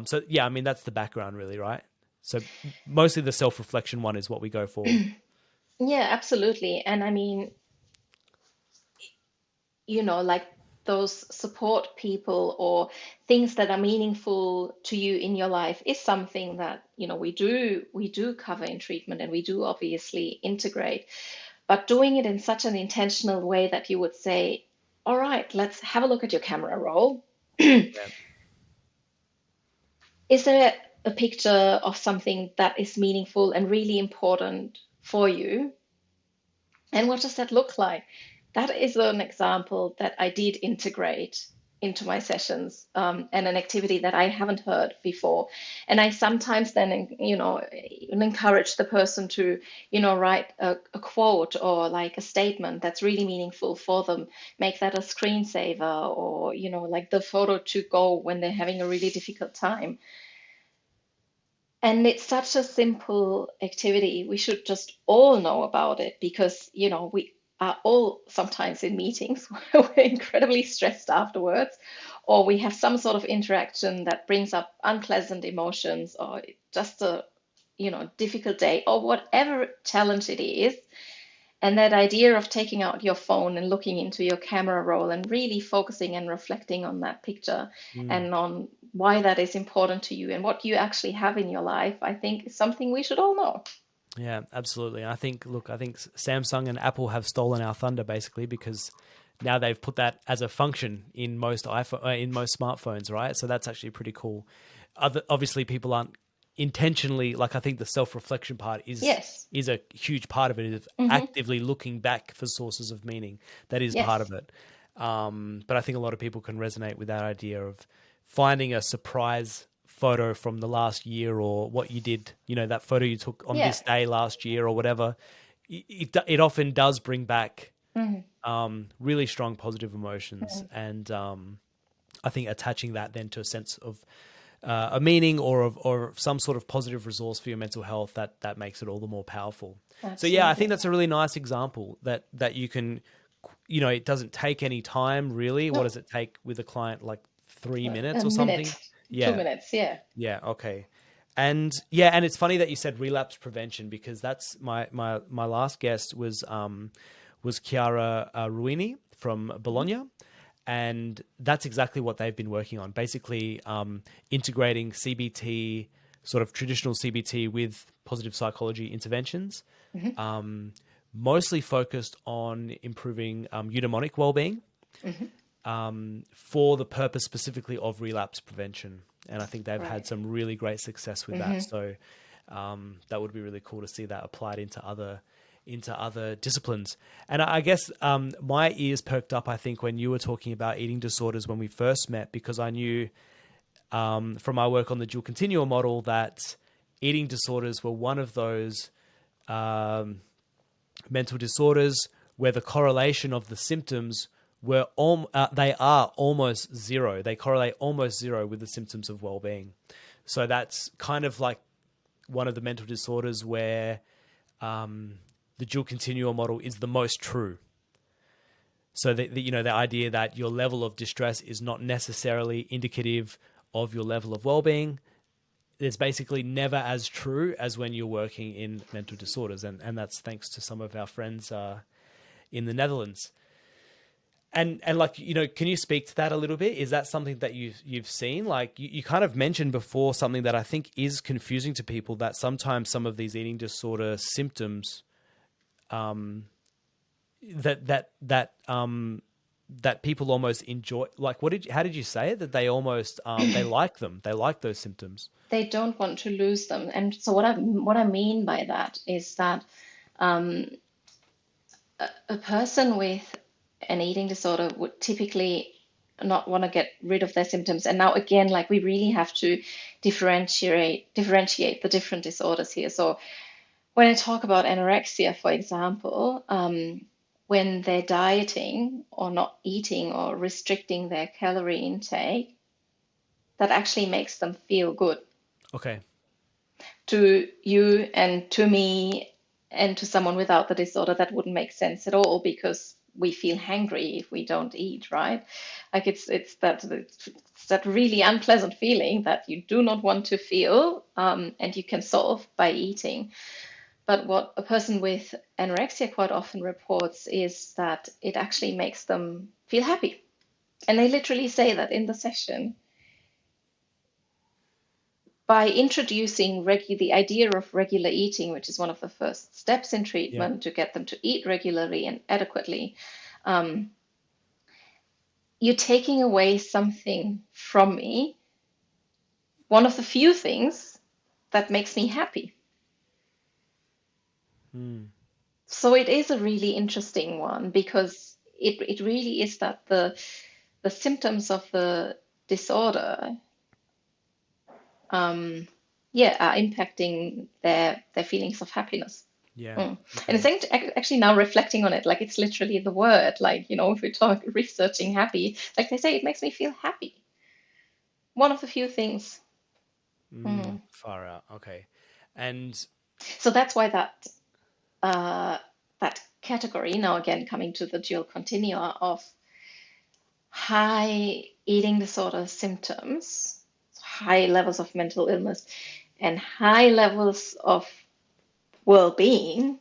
So yeah, I mean that's the background, really, right? So mostly the self-reflection one is what we go for. Yeah, absolutely. And I mean, like those support people or things that are meaningful to you in your life is something that, we do cover in treatment, and we do obviously integrate, but doing it in such an intentional way that you would say, all right, let's have a look at your camera roll. Yeah. Is there a picture of something that is meaningful and really important for you? And what does that look like? That is an example that I did integrate. into my sessions, and an activity that I haven't heard before. And I sometimes then, encourage the person to, write a quote or like a statement that's really meaningful for them, make that a screensaver, or, like the photo to go when they're having a really difficult time. And it's such a simple activity. We should just all know about it because, we are all sometimes in meetings where we're incredibly stressed afterwards, or we have some sort of interaction that brings up unpleasant emotions, or just a, difficult day, or whatever challenge it is. And that idea of taking out your phone and looking into your camera roll and really focusing and reflecting on that picture Mm. and on why that is important to you and what you actually have in your life, I think is something we should all know. Yeah, absolutely. I think, look, I think Samsung and Apple have stolen our thunder basically because now they've put that as a function in most in most smartphones, right? So that's actually pretty cool. Obviously, people aren't intentionally like. I think the self-reflection part Yes. is a huge part of it. Is Hmm. actively looking back for sources of meaning. That is part Yes. of it. But I think a lot of people can resonate with that idea of finding a surprise photo from the last year or what you did, that photo you took on Yeah. this day last year or whatever. It often does bring back Hmm. really strong positive emotions. And I think attaching that then to a sense of a meaning or some sort of positive resource for your mental health, that makes it all the more powerful. So yeah, I think Absolutely. that's a really nice example that you can, it doesn't take any time really. What No, does it take with a client? Like three a minutes or something? minute, two Yeah. minutes. Yeah. Yeah. Okay. And yeah, and it's funny that you said relapse prevention because that's my last guest was Chiara Ruini from Hmm. Bologna, and that's exactly what they've been working on. Basically, integrating CBT, sort of traditional CBT, with positive psychology interventions, Hmm. um, mostly focused on improving eudaimonic well-being Hmm. for the purpose specifically of relapse prevention. And I think they've had Right. some really great success with that. Hmm. So that would be really cool to see that applied into other disciplines. And I guess my ears perked up, I think, when you were talking about eating disorders when we first met, because I knew from my work on the dual continuum model that eating disorders were one of those um, mental disorders where the correlation of the symptoms they are almost zero. They correlate almost zero with the symptoms of well-being. So that's kind of like one of the mental disorders where the dual continuum model is the most true. So the idea that your level of distress is not necessarily indicative of your level of well-being, it's basically never as true as when you're working in mental disorders, and that's thanks to some of our friends in the Netherlands. And like, can you speak to that a little bit? Is that something that you've seen? Like you kind of mentioned before something that I think is confusing to people, that sometimes some of these eating disorder symptoms that people almost enjoy. Like how did you say it? That they almost they like them. They like those symptoms. They don't want to lose them. And so what I mean by that is that um, a person with an eating disorder would typically not want to get rid of their symptoms. And now again, like we really have to differentiate the different disorders here. So when I talk about anorexia, for example, when they're dieting or not eating or restricting their calorie intake, that actually makes them feel good Okay. to you and to me and to someone without the disorder. That wouldn't make sense at all because we feel hangry if we don't eat, right? Like it's that really unpleasant feeling that you do not want to feel, and you can solve by eating. But what a person with anorexia quite often reports is that it actually makes them feel happy. And they literally say that in the session. By introducing the idea of regular eating, which is one of the first steps in Yeah. treatment to get them to eat regularly and adequately, um, you're taking away something from me, one of the few things that makes me happy. Mm. So it is a really interesting one because it really is that the symptoms of the disorder, are impacting their feelings of happiness. Yeah. Mm. And I Okay. think actually now reflecting on it, like it's literally the word, like, if we talk researching happy, like they say, it makes me feel happy. One of the few things. Mm. Far out. Okay. And So that's why uh, that category, now again coming to the dual continua of high eating disorder symptoms, high levels of mental illness, and high levels of well-being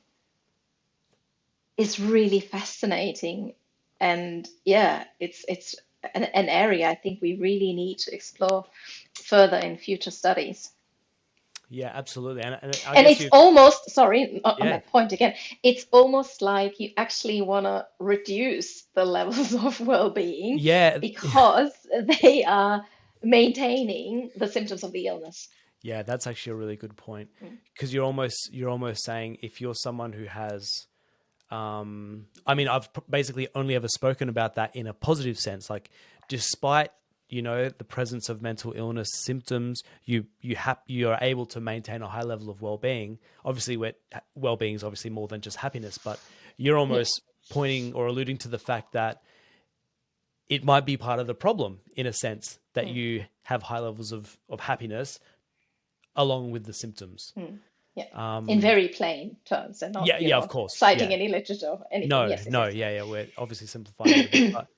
is really fascinating. And yeah, it's an area I think we really need to explore further in future studies. yeah, absolutely. And I And guess it's you, almost, sorry, on yeah, that point again, it's almost like you actually want to reduce the levels of well-being yeah, because they are maintaining the symptoms of the illness. yeah, that's actually a really good point, Mm. because you're almost saying if you're someone who has, I mean, I've basically only ever spoken about that in a positive sense. Like, despite the presence of mental illness symptoms, you are able to maintain a high level of well-being. Obviously, well-being is obviously more than just happiness, but you're Yeah. almost pointing or alluding to the fact that it might be part of the problem, in a sense, that Mm. you have high levels of happiness along with the symptoms. Mm. Yeah. In Um, very plain terms and not, yeah, yeah, of course, citing yeah. any literature or anything. No, Yes, yes, no, yes. yeah, yeah. We're obviously simplifying it a bit, but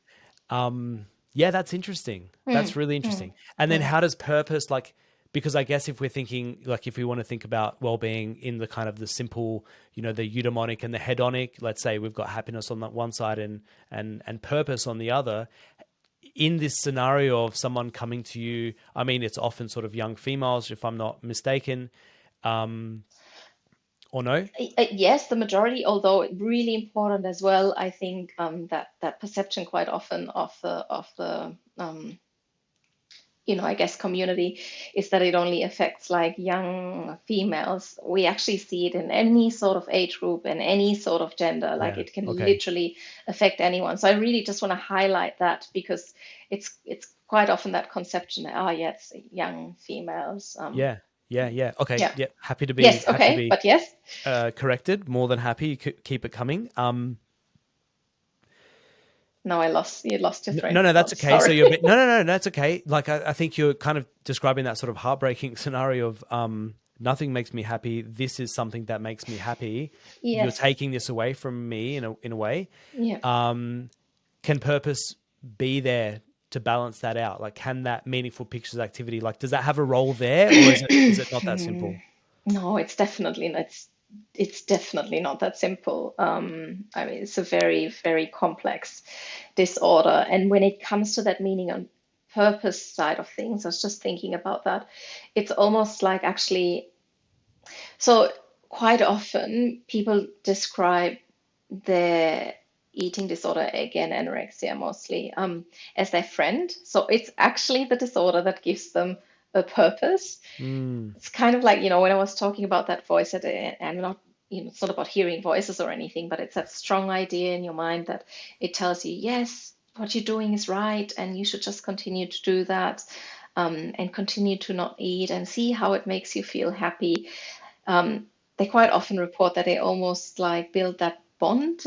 yeah, that's interesting. That's Mm. really Mm. interesting. And then Mm. how does purpose, like, because I guess if we're thinking, like, if we want to think about well-being in the kind of the simple, the eudaimonic and the hedonic, let's say we've got happiness on that one side and purpose on the other. In this scenario of someone coming to you, I mean, it's often sort of young females, if I'm not mistaken, or no? Yes, the majority, although really important as well. I think that perception quite often of the I guess community is that it only affects like young females. We actually see it in any sort of age group and any sort of gender. Like Yeah. it can Okay. literally affect anyone. So I really just want to highlight that because it's quite often that conception that, oh yeah, it's young females. Yeah. Yeah. Yeah. Okay. Yeah. Yeah. Happy to be Yes. Okay. But yes. corrected. More than happy. Keep it coming. No, you lost your train No, of no, that's thought. okay. So Sorry. you're a bit, no, no, no, that's okay. Like I think you're kind of describing that sort of heartbreaking scenario of nothing makes me happy. This is something that makes me happy. You're Yes. taking this away from me in a way. Yeah. Can purpose be there to balance that out? Like, can that meaningful pictures activity, like, does that have a role there, or is it not that simple? No, it's definitely not that simple. I mean, it's a very, very complex disorder. And when it comes to that meaning on purpose side of things, I was just thinking about that. It's almost like actually, so quite often people describe their eating disorder, again, anorexia mostly, as their friend. So it's actually the disorder that gives them a purpose. Mm, It's kind of like, when I was talking about that voice at the end, I'm not, it's not about hearing voices or anything, but it's that strong idea in your mind that it tells you, yes, what you're doing is right, and you should just continue to do that, and continue to not eat and see how it makes you feel happy. Um, they quite often report that they almost like build that bond.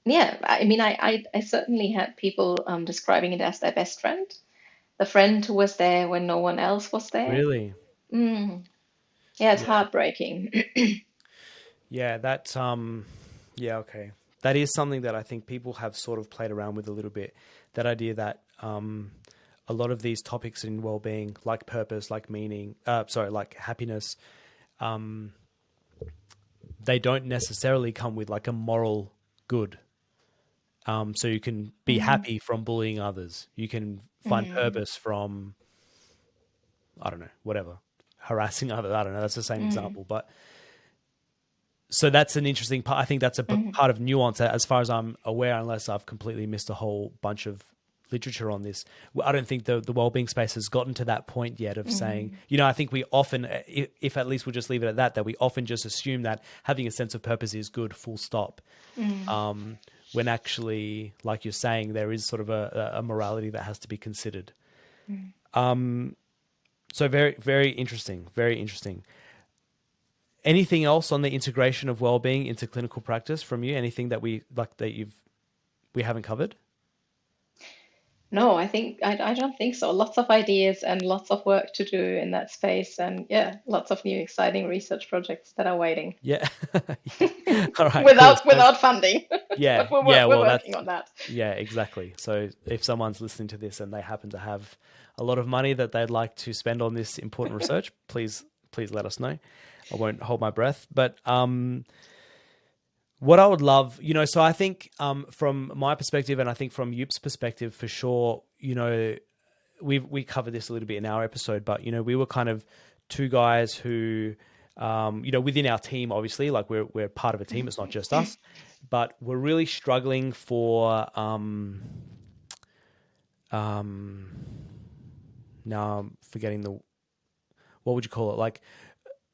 Yeah, I mean, I certainly had people describing it as their best friend, the friend who was there when no one else was there. really? Mm. Yeah, it's Yeah. heartbreaking. Yeah. Yeah. Okay. That is something that I think people have sort of played around with a little bit. That idea that a lot of these topics in well-being, like purpose, like meaning, like happiness, they don't necessarily come with like a moral good. So you can be Mm, happy from bullying others. You can find mm, purpose from, I don't know, whatever, harassing others. I don't know. That's the same mm, example, but so that's an interesting part. I think that's a mm, part of nuance, as far as I'm aware, unless I've completely missed a whole bunch of literature on this. I don't think the well-being space has gotten to that point yet of saying, mm, I think we often, if at least we'll just leave it at that we often just assume that having a sense of purpose is good, full stop. mm. when actually, like you're saying, there is sort of a morality that has to be considered. So very, very interesting, very interesting. Anything else on the integration of well-being into clinical practice from you? Anything that we haven't covered? No, I don't think so. Lots of ideas and lots of work to do in that space, and yeah, lots of new exciting research projects that are waiting Yeah. Yeah. All right, cool. So without funding. yeah, But yeah, we're well working that's on that. yeah, exactly. So if someone's listening to this and they happen to have a lot of money that they'd like to spend on this important research, please let us know. I won't hold my breath. But what I would love, so I think from my perspective, and I think from Youp's perspective for sure, we covered this a little bit in our episode, but we were kind of two guys who, within our team, obviously, like we're part of a team. It's not just us, but we're really struggling for. Now I'm forgetting what would you call it? Like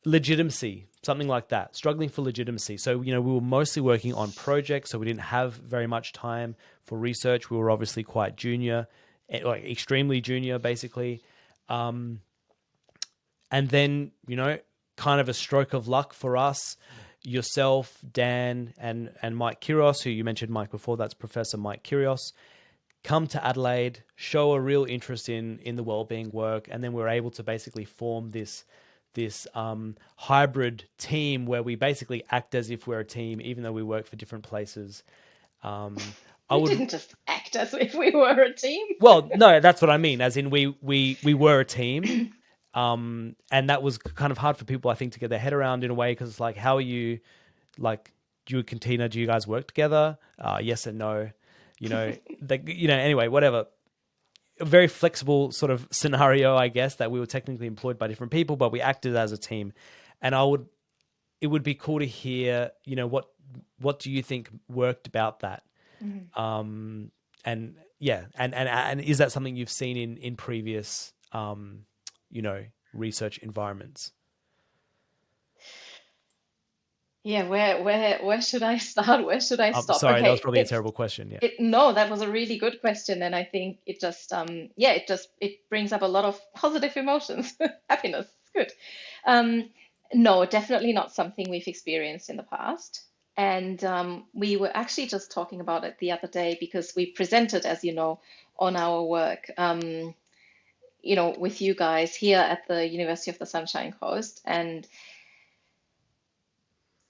legitimacy, something like that. Struggling for legitimacy. So we were mostly working on projects, so we didn't have very much time for research. We were obviously quite junior, like extremely junior, basically. And then, kind of a stroke of luck for us, yourself, Dan, and Mike Kiros, who you mentioned, Mike, before, that's Professor Mike Kiros, come to Adelaide, show a real interest in the wellbeing work, and then we're able to basically form this hybrid team where we basically act as if we're a team, even though we work for different places. I We would didn't just act as if we were a team. Well, no, that's what I mean. As in, we were a team, and that was kind of hard for people, I think, to get their head around in a way, because it's like, how are you, like, you and Katina, do you guys work together? Yes and no. Anyway, whatever. A very flexible sort of scenario, I guess, that we were technically employed by different people, but we acted as a team. And it would be cool to hear, what do you think worked about that? And yeah, and is that something you've seen in previous, research environments? Yeah, where should I start? Where should I stop? Sorry, that was Okay, probably a terrible question. Yeah. no, that was a really good question, and I think it just yeah, it brings up a lot of positive emotions. Happiness. It's good. Um, no, definitely not something we've experienced in the past. And we were actually just talking about it the other day because we presented, as you know, on our work, with you guys here at the University of the Sunshine Coast. And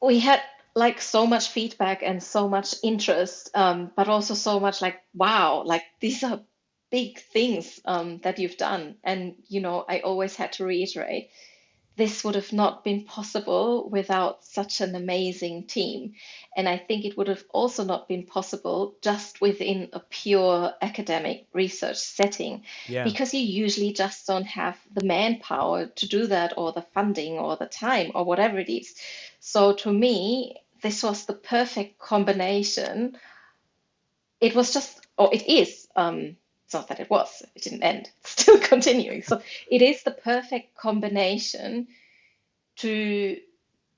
we had like so much feedback and so much interest, but also so much like, wow, like these are big things that you've done. And, I always had to reiterate this would have not been possible without such an amazing team. And I think it would have also not been possible just within a pure academic research setting, Yeah. because you usually just don't have the manpower to do that, or the funding, or the time, or whatever it is. So to me, this was the perfect combination. It was just, or it is, it's not that it didn't end, it's still continuing. So it is the perfect combination to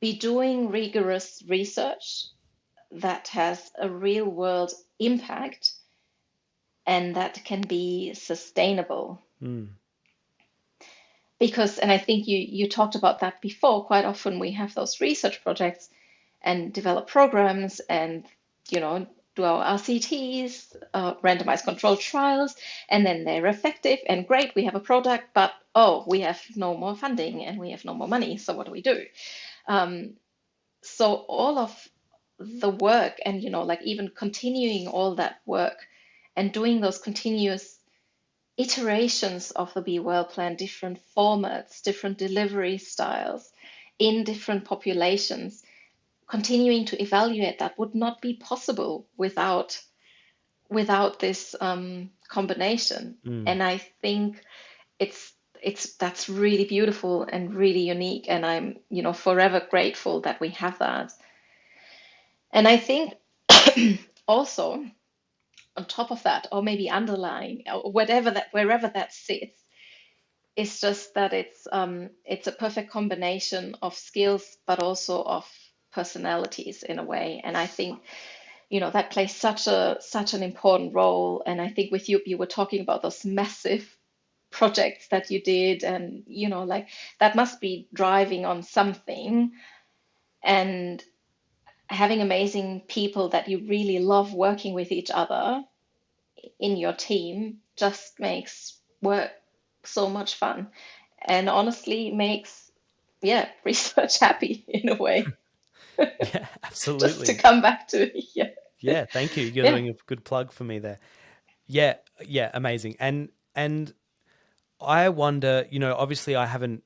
be doing rigorous research that has a real world impact and that can be sustainable. Mm. Because, and I think you talked about that before, quite often we have those research projects and develop programs and, do our RCTs, randomized controlled trials, and then they're effective and great. We have a product, but oh, we have no more funding and we have no more money. So what do we do? So all of the work and, like even continuing all that work and doing those continuous iterations of the Be Well plan, different formats, different delivery styles in different populations, continuing to evaluate that would not be possible without this combination. Mm. And I think that's really beautiful and really unique. And I'm, forever grateful that we have that. And I think also on top of that, or maybe underlying, or wherever that sits, it's just that it's a perfect combination of skills, but also of personalities in a way. And I think, that plays such an important role. And I think with you were talking about those massive projects that you did, and like that must be driving on something. And having amazing people that you really love working with each other in your team just makes work so much fun, and honestly makes, yeah, research happy in a way. Yeah, Just to absolutely. come back to, yeah, Yeah, thank you. You're yeah. doing a good plug for me there. Yeah, yeah, amazing. And I wonder, obviously I haven't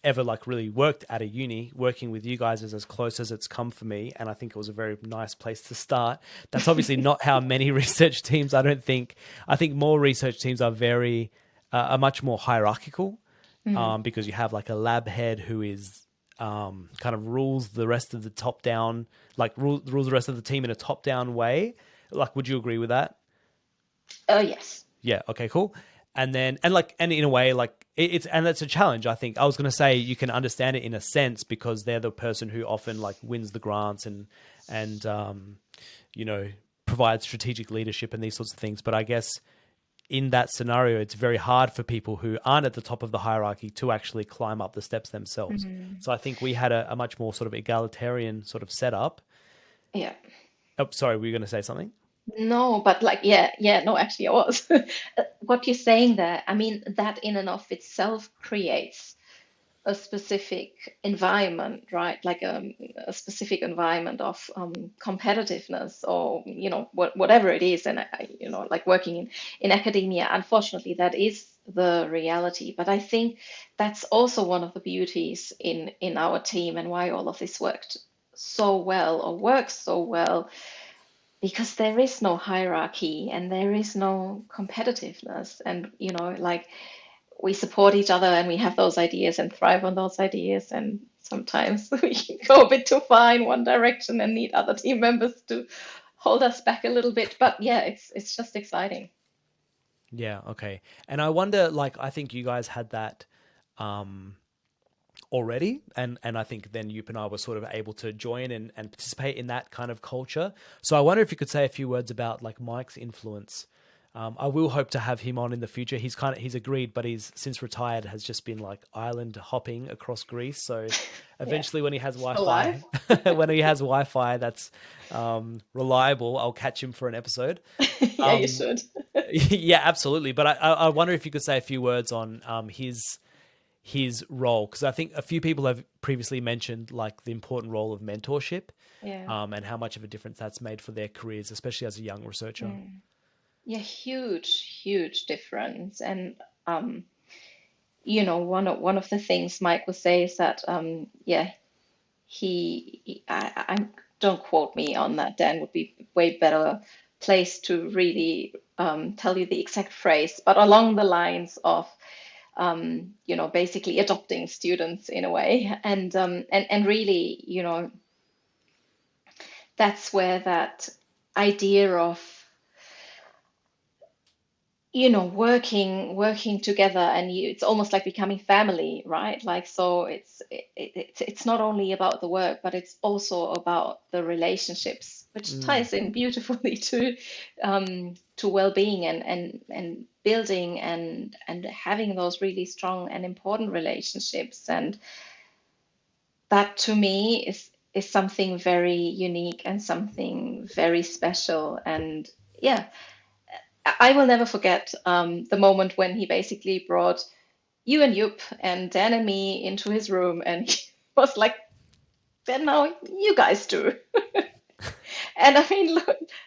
ever like really worked at a uni. Working with you guys is as close as it's come for me, and I think it was a very nice place to start. That's obviously not how many research teams, I don't think. I think more research teams are very are much more hierarchical, Mm. because you have like a lab head who is kind of rules the rest of the top down, like rules the rest of the team in a top down way. Like, would you agree with that? Oh yes. Yeah. Okay. Cool. And in a way, like it's a challenge. I think I was going to say you can understand it in a sense because they're the person who often like wins the grants and you know provides strategic leadership and these sorts of things. But I guess in that scenario, it's very hard for people who aren't at the top of the hierarchy to actually climb up the steps themselves. Mhm. So I think we had a much more sort of egalitarian sort of setup. Yeah. Oh, sorry, were you going to say something? No, but like, yeah, yeah, no, actually I was. What you're saying there, I mean, that in and of itself creates a specific environment, right? Like a specific environment of competitiveness, or whatever it is. And like working in academia, unfortunately, that is the reality. But I think that's also one of the beauties in our team, and why all of this worked so well, or works so well, because there is no hierarchy and there is no competitiveness. And like, we support each other, and we have those ideas and thrive on those ideas. And sometimes we can go a bit too far in one direction and need other team members to hold us back a little bit. But yeah, it's just exciting. Yeah. Okay. And I wonder, like, I think you guys had that. Um, already, and I think then you and I were sort of able to join and participate in that kind of culture. So I wonder if you could say a few words about like Mike's influence. I will hope to have him on in the future. He's agreed, but he's since retired has just been like island hopping across Greece. So Yeah, eventually, when he has still alive. Wi-Fi, when he has Wi-Fi that's reliable, I'll catch him for an episode. Yeah, you Um, should. yeah, absolutely. But I wonder if you could say a few words on his role, because I think a few people have previously mentioned like the important role of mentorship, Yeah. and how much of a difference that's made for their careers, especially as a young researcher. Mm. Yeah, huge, huge difference. And one of the things Mike will say is that yeah, I don't quote me on that. Dan would be way better placed to really tell you the exact phrase, but along the lines of basically adopting students in a way. And really, that's where that idea of working together, and it's almost like becoming family, right? Like, so it's not only about the work, but it's also about the relationships, which Mm, ties in beautifully to well-being, and building and having those really strong and important relationships. And that to me is something very unique and something very special. And yeah, I will never forget the moment when he basically brought you and Yup and Dan and me into his room, and he was like, "Then now you guys do." And I mean,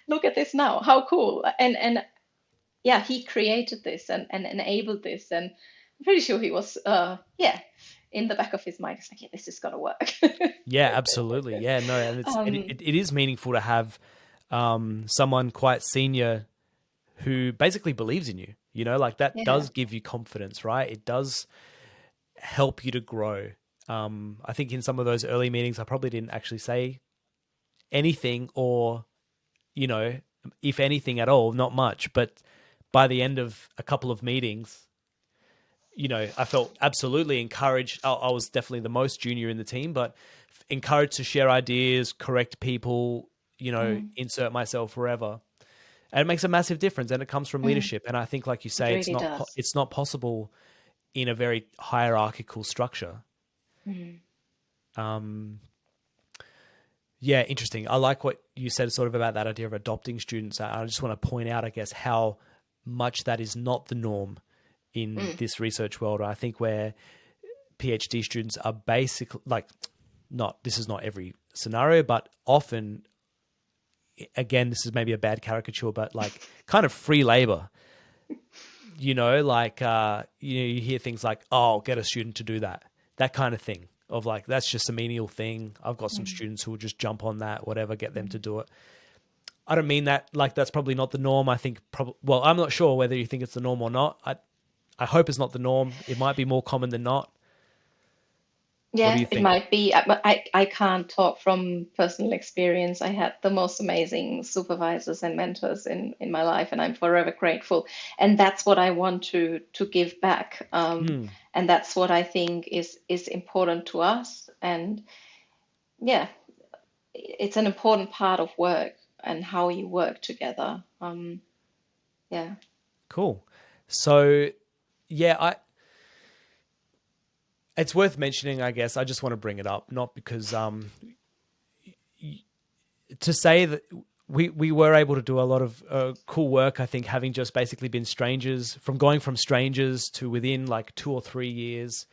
look at this now, how cool! And yeah, he created this and enabled this, and I'm pretty sure he was yeah, in the back of his mind, he's like, "Yeah, this is gonna work." yeah, absolutely. Yeah, no, and um, it is meaningful to have someone quite senior who basically believes in you. Like that yeah. does give you confidence, right? It does help you to grow. I think in some of those early meetings, I probably didn't actually say anything, or you know, if anything at all, not much. But by the end of a couple of meetings, I felt absolutely encouraged. I was definitely the most junior in the team, but encouraged to share ideas, correct people, Mm. insert myself wherever. And it makes a massive difference, and it comes from Mm. leadership. And I think, like you It say, really does. it's not possible in a very hierarchical structure. Mm. Um, yeah, interesting. I like what you said sort of about that idea of adopting students. I just want to point out, I guess, how much that is not the norm in Mm. this research world. I think where PhD students are basically like, not, this is not every scenario, but often, again, this is maybe a bad caricature, but like kind of free labor. Like you hear things like, "Oh, I'll get a student to do that kind of thing." Of like, that's just a menial thing. I've got some Mm. students who will just jump on that, whatever, get them to Mm. do it. I don't mean that like that's probably not the norm. I think probably, well, I'm not sure whether you think it's the norm or not. I hope it's not the norm. It might be more common than not. What do Yeah, you it think? might be. I can't talk from personal experience. I had the most amazing supervisors and mentors in my life, and I'm forever grateful. And that's what I want to give back. Hmm. And that's what I think is important to us. And yeah, it's an important part of work and how you work together. Yeah. Cool. So, yeah, it's worth mentioning, I guess. I just want to bring it up, not because to say that we were able to do a lot of cool work. I think having just basically been strangers, from going from strangers to within like 2 or 3 years,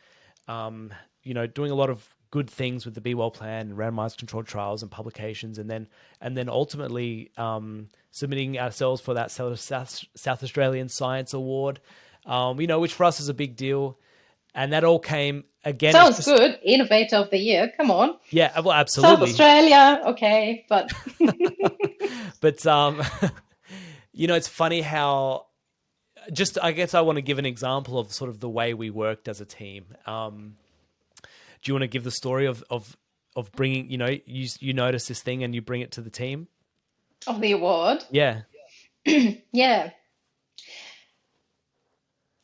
doing a lot of good things with the Be Well plan and randomized controlled trials and publications, and then ultimately submitting ourselves for that South Australian Science Award, which for us is a big deal. And that all came again. It's Sounds just, good. Innovator of the year. Come on. yeah, well, South absolutely. Australia. Okay, but But it's funny how, just I guess I want to give an example of sort of the way we worked as a team. Do you want to give the story of bringing, you notice this thing and you bring it to the team? of the award. Yeah. Yeah.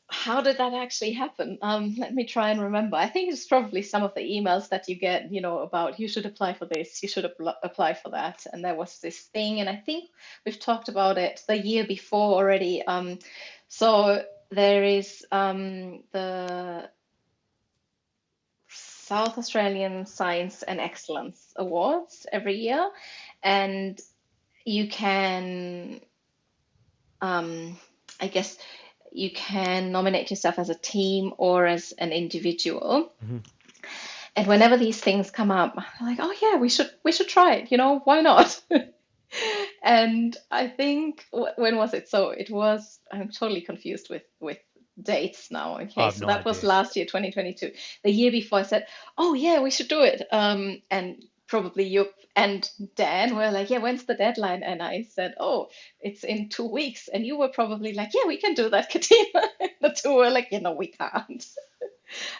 How did that actually happen? Let me try and remember. I think it's probably some of the emails that you get, about you should apply for this, you should apply for that. And there was this thing, and I think we've talked about it the year before already. So there is the South Australian Science and Excellence Awards every year, and you can, I guess, you can nominate yourself as a team or as an individual. Hmm. And whenever these things come up, I'm like, oh yeah, we should try it. Why not? And I think when was it? So it was. I'm totally confused with dates now. I Okay, have so no that was idea. last year, 2022. The year before, I said, oh yeah, we should do it. And probably you and Dan were like, yeah, when's the deadline? And I said, oh, it's in 2 weeks. And you were probably like, yeah, we can do that, Katina. The two were like, we can't.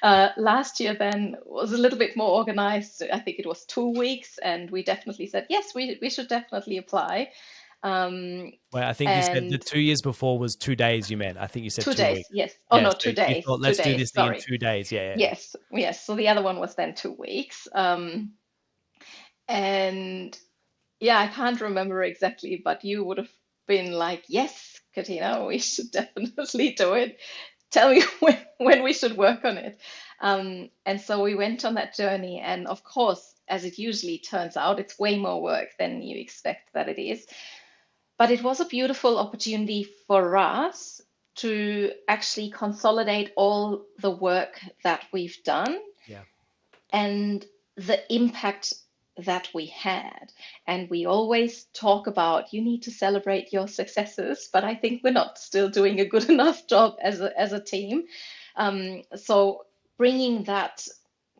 Last year then was a little bit more organized. I think it was 2 weeks, and we definitely said yes, we should definitely apply. Um, Well, I think you said the and 2 years before was 2 days. You meant. I think you said 2 days, 2 weeks. yes. Oh Yeah. no, So you thought, 2 let's do days. this thing in Sorry. 2 days. Yeah. Yeah. Yes, yes. So the other one was then 2 weeks. And yeah, I can't remember exactly, but you would have been like, yes, Katina, we should definitely do it. Tell me when we should work on it. And so we went on that journey. And of course, as it usually turns out, it's way more work than you expect that it is. But it was a beautiful opportunity for us to actually consolidate all the work that we've done Yeah. and the impact that we had. And we always talk about you need to celebrate your successes, but I think we're not still doing a good enough job as a team. So bringing that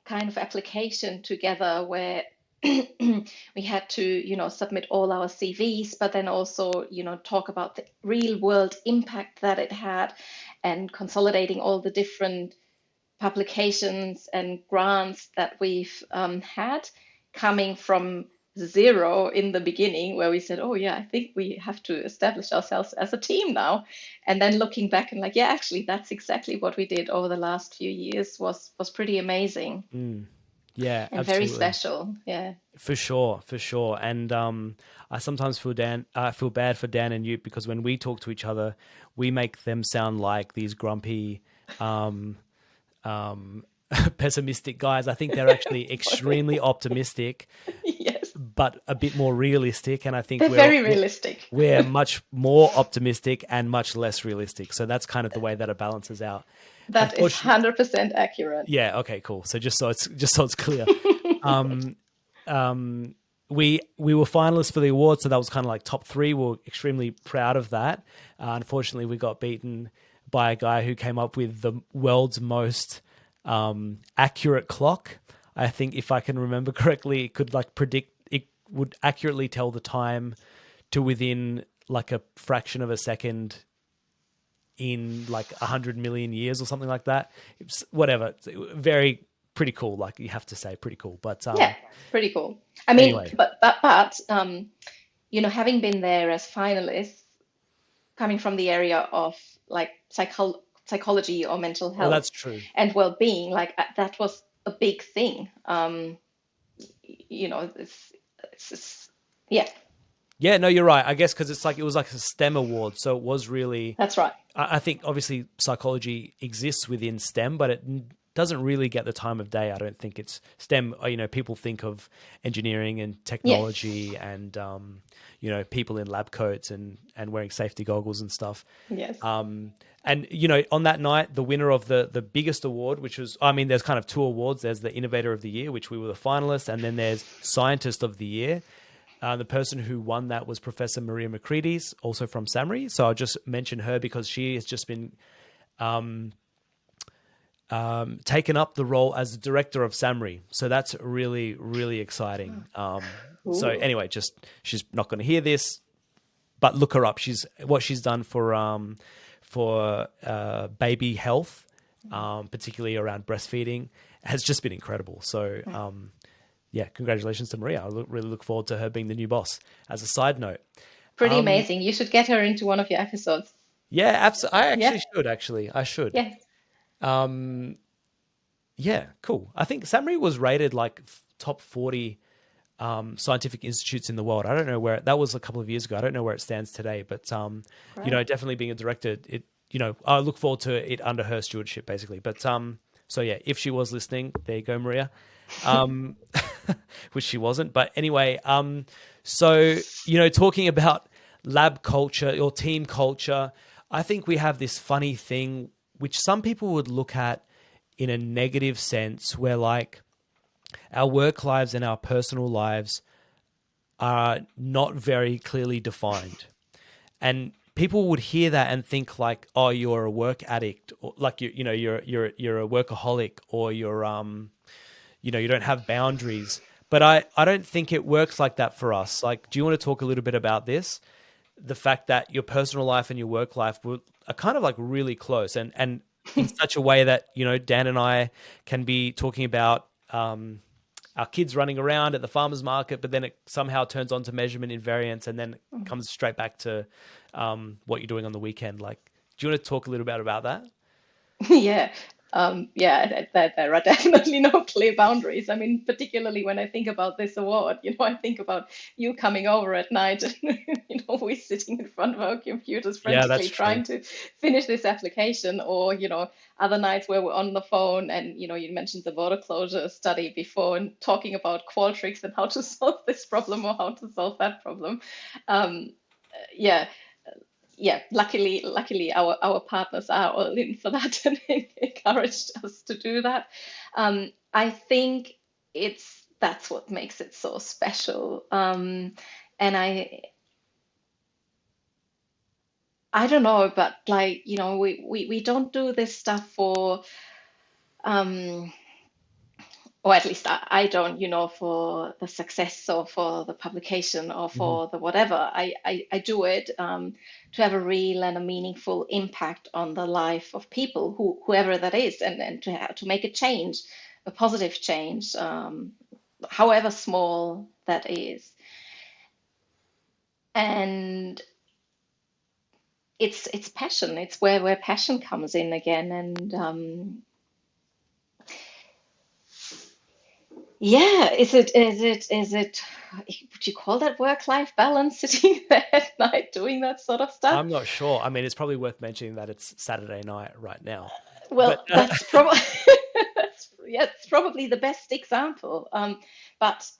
kind of application together where we had to, submit all our CVs, but then also, talk about the real world impact that it had and consolidating all the different publications and grants that we've had coming from zero in the beginning where we said, oh yeah, I think we have to establish ourselves as a team now. And then looking back and like, yeah, actually that's exactly what we did over the last few years was pretty amazing. Mm. Yeah, and very absolutely. special. Yeah. For sure, for sure. And I sometimes feel bad for Dan and you because when we talk to each other, we make them sound like these grumpy, um, um, pessimistic guys. I think they're actually extremely optimistic, Yes, but a bit more realistic. And I think they're very realistic. we're much more optimistic and much less realistic. So that's kind of the way that it balances out. That is Unfortunately, 100% accurate. yeah. Okay, cool. So just so it's clear. Um, um, we were finalists for the award, so that was kind of like top three. We were extremely proud of that. Unfortunately, we got beaten by a guy who came up with the world's most accurate clock. I think, if I can remember correctly, it could like predict. It would accurately tell the time to within like a fraction of a second in like 100 million years or something like that. It's, whatever, it's very pretty cool. Like you have to say, pretty cool. But Yeah, pretty cool. I mean, anyway, having been there as finalists, coming from the area of like psychology or mental well, health that's true. and well-being, like that was a big thing. It's yeah, Yeah, no, you're right. I guess because it's like it was like a STEM award, so it was really. that's right. I think obviously psychology exists within STEM, but it doesn't really get the time of day. I don't think it's STEM. People think of engineering and Yes, technology, and people in lab coats and wearing safety goggles and stuff. yes. And on that night, the winner of the biggest award, which was, I mean, there's kind of two awards. There's the Innovator of the Year, which we were the finalists, and then there's Scientist of the Year. The person who won that was Professor Maria Makrides, also from SAMRI. So I'll just mention her because she has just been taken up the role as the director of SAMRI. So that's really, really exciting. So Ooh. anyway, she's not going to hear this, but look her up. What she's done for baby health, particularly around breastfeeding, has just been incredible. So yeah, congratulations to Maria. Really look forward to her being the new boss. As a side note, Pretty amazing. You should get her into one of your episodes. yeah, absolutely. I Yeah, actually should. Actually, I should. yeah. Um, yeah, cool. I think SAMRI was rated like top 40 scientific institutes in the world. I don't know where that was a couple of years ago. I don't know where it stands today, but Right. definitely being a director, I look forward to it under her stewardship, basically. But so yeah, if she was listening, there you go, Maria. Um, which she wasn't. But anyway, so talking about lab culture or team culture, I think we have this funny thing which some people would look at in a negative sense, where like our work lives and our personal lives are not very clearly defined. And people would hear that and think like, oh, you're a work addict, or like you're a workaholic, or you don't have boundaries. But I don't think it works like that for us. Like, do you want to talk a little bit about this? The fact that your personal life and your work life are kind of like really close, and in such a way that Dan and I can be talking about our kids running around at the farmers market, but then it somehow turns on to measurement invariance, and then it comes straight back to what you're doing on the weekend. Like, do you want to talk a little bit about that? Yeah, yeah, there are definitely no clear boundaries. I mean, particularly when I think about this award, I think about you coming over at night and, we sitting in front of our computers Yeah, that's frantically true. trying to finish this application, or, other nights where we're on the phone and, you mentioned the border closure study before and talking about Qualtrics and how to solve this problem or how to solve that problem. Um, yeah, yeah, luckily our partners are all in for that and encouraged us to do that. I think that's what makes it so special. And I don't know, but like, we don't do this stuff for um or at least I don't, for the success or for the publication or Mhm. for the whatever. I do it to have a real and a meaningful impact on the life of people, whoever that is, and to make a change, a positive change, however small that is. And it's passion. It's where passion comes in again. And Yeah, is it would you call that work-life balance, sitting there at night doing that sort of stuff? I'm not sure. I mean, it's probably worth mentioning that it's Saturday night right now. But Well, that's probably yeah, it's probably the best example. But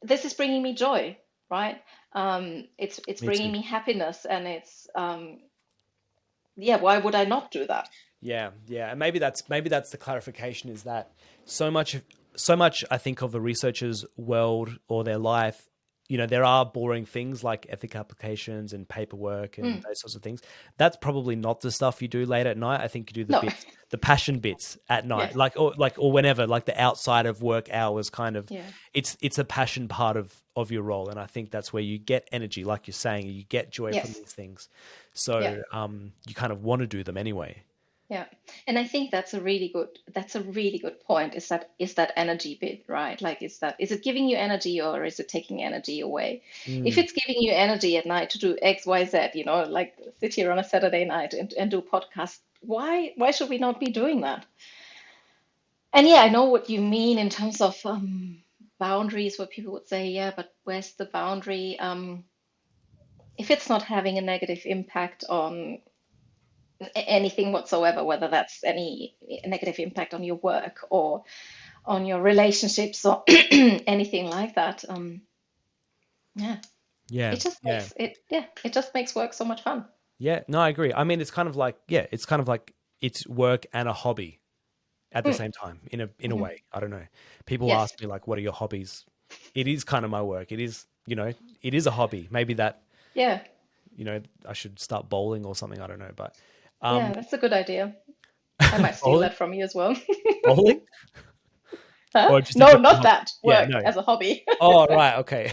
this is bringing me joy, right? It's me bringing too. me happiness, and it's yeah. Why would I not do that? Yeah, yeah, and maybe that's the clarification is that so much so much I think of the researcher's world or their life, there are boring things like ethic applications and paperwork and Mm, those sorts of things. That's probably not the stuff you do late at night. I think you do the no, bits, the passion bits at night, yeah, or whenever, like the outside of work hours kind of. yeah, It's a passion part of your role, and I think that's where you get energy, like you're saying, you get joy from yes, these things. yeah. So you kind of want to do them anyway. Yeah. And I think that's a really good point. Is that energy bit, right? Like is it giving you energy or is it taking energy away? If Mm. it's giving you energy at night to do X, Y, Z, like sit here on a Saturday night and do podcast, why should we not be doing that? And yeah, I know what you mean in terms of boundaries, where people would say, yeah, but where's the boundary? If it's not having a negative impact on anything whatsoever, whether that's any negative impact on your work or on your relationships or anything like that. Yeah, Yeah, it just yeah, makes it, yeah, it just makes work so much fun. yeah. No, I agree. I mean, it's kind of like, yeah, it's kind of like it's work and a hobby at the Mm, same time in a mhm. way. I don't know. People Yes. ask me like, "What are your hobbies?" It is kind of my work. It is, it is a hobby. Maybe that, Yeah. I should start bowling or something. I don't know, but Yeah, um, that's a good idea. I might steal bowling, that from you as well. bowling, Huh? or just a No, general not hobby. that. Yeah, Work no. as a hobby. Oh, right, okay.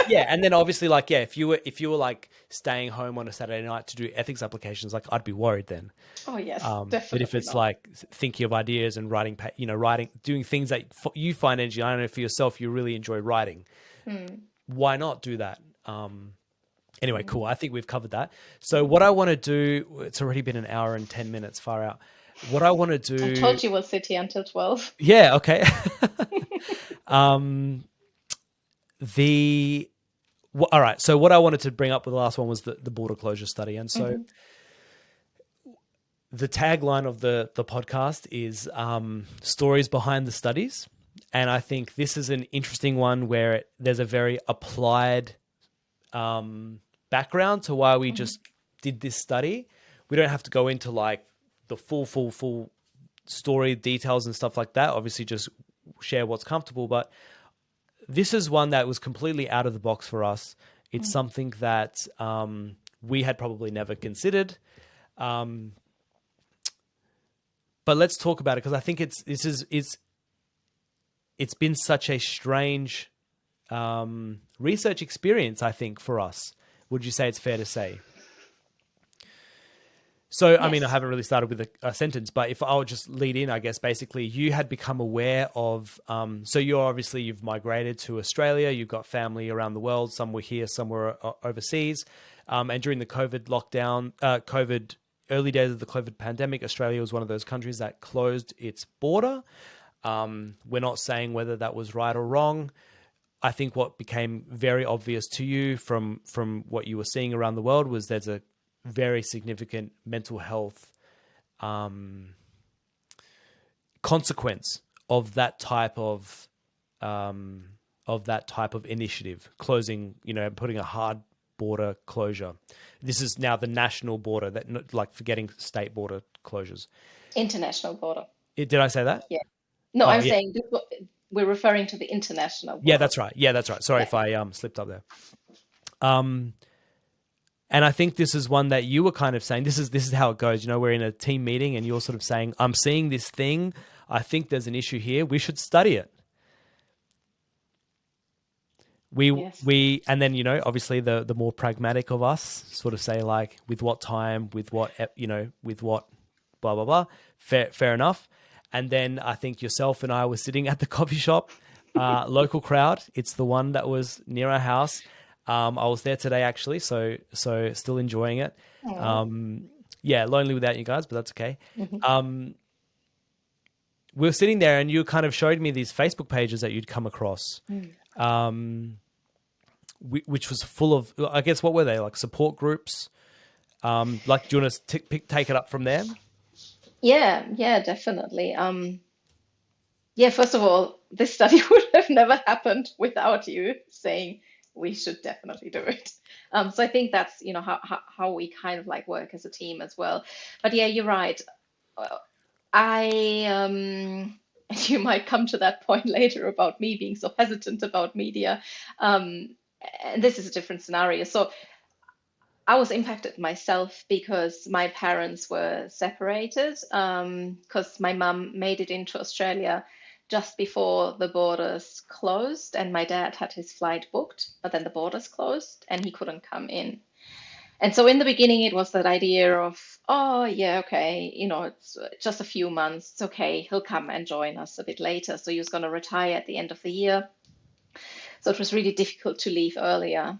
Yeah, and then obviously, like, yeah, if you were like staying home on a Saturday night to do ethics applications, like I'd be worried then. Oh, yes, But if definitely it's not. like thinking of ideas and writing, writing, doing things that you find energy, I don't know for yourself, you really enjoy writing. Mm, Why not do that? Anyway, cool. mm. I think we've covered that. So what I want to do, it's already been an hour and 10 minutes, far out. What I want to I do, told you we'll sit here until 12. yeah, okay. um, the all right. So what I wanted to bring up with the last one was the border closure study, and so Hmm. the tagline of the podcast is stories behind the studies. And I think this is an interesting one where there's a very applied background to why we Hmm. just did this study. We don't have to go into like the full story details and stuff like that. Obviously, just share what's comfortable. But this is one that was completely out of the box for us. It's something that we had probably never considered. Um, but let's talk about it because I think it's been such a strange research experience. I think for us, would you say it's fair to say? So, I mean, I Yes. haven't really started with a sentence, but if I would just lead in, I guess basically you had become aware of. So you've migrated to Australia. You've got family around the world. Some were here, some were overseas. And during the COVID lockdown, COVID early days of the COVID pandemic, Australia was one of those countries that closed its border. We're not saying whether that was right or wrong. I think what became very obvious to you from what you were seeing around the world was there's a very significant mental health consequence of that type of initiative, closing, putting a hard border closure. This is now the national border, that like forgetting state border closures. International border. Did I say that? Yeah. No, Oh I'm yeah, saying we're referring to the international yeah, border. that's right. Yeah, that's right. Sorry Yeah. if I slipped up there. Um, And I think this is one that you were kind of saying, this is how it goes. We're in a team meeting and you're sort of saying, I'm seeing this thing. I think there's an issue here. We should study it. Yes. And then, obviously the more pragmatic of us sort of say like, with what time, with what, with what, blah, blah, blah. Fair enough. And then I think yourself and I were sitting at the coffee shop, local crowd. It's the one that was near our house. I was there today actually, so still enjoying it. Oh. Yeah, lonely without you guys, but that's okay. Mhm. Um, we were sitting there and you kind of showed me these Facebook pages that you'd come across, Mm. um, which was full of, I guess, what were they, like support groups? Like, do you want to take it up from there? Yeah, yeah, definitely. Yeah, first of all, this study would have never happened without you saying we should definitely do it. So I think that's, how we kind of like work as a team as well. But yeah, you're right. Uh, and you might come to that point later about me being so hesitant about media. Um, and this is a different scenario. So I was impacted myself because my parents were separated, because my mum made it into Australia just before the borders closed, and my dad had his flight booked, but then the borders closed and he couldn't come in. And so in the beginning, it was that idea of, oh, yeah, okay, it's just a few months. It's okay. He'll come and join us a bit later. So he was going to retire at the end of the year. So it was really difficult to leave earlier.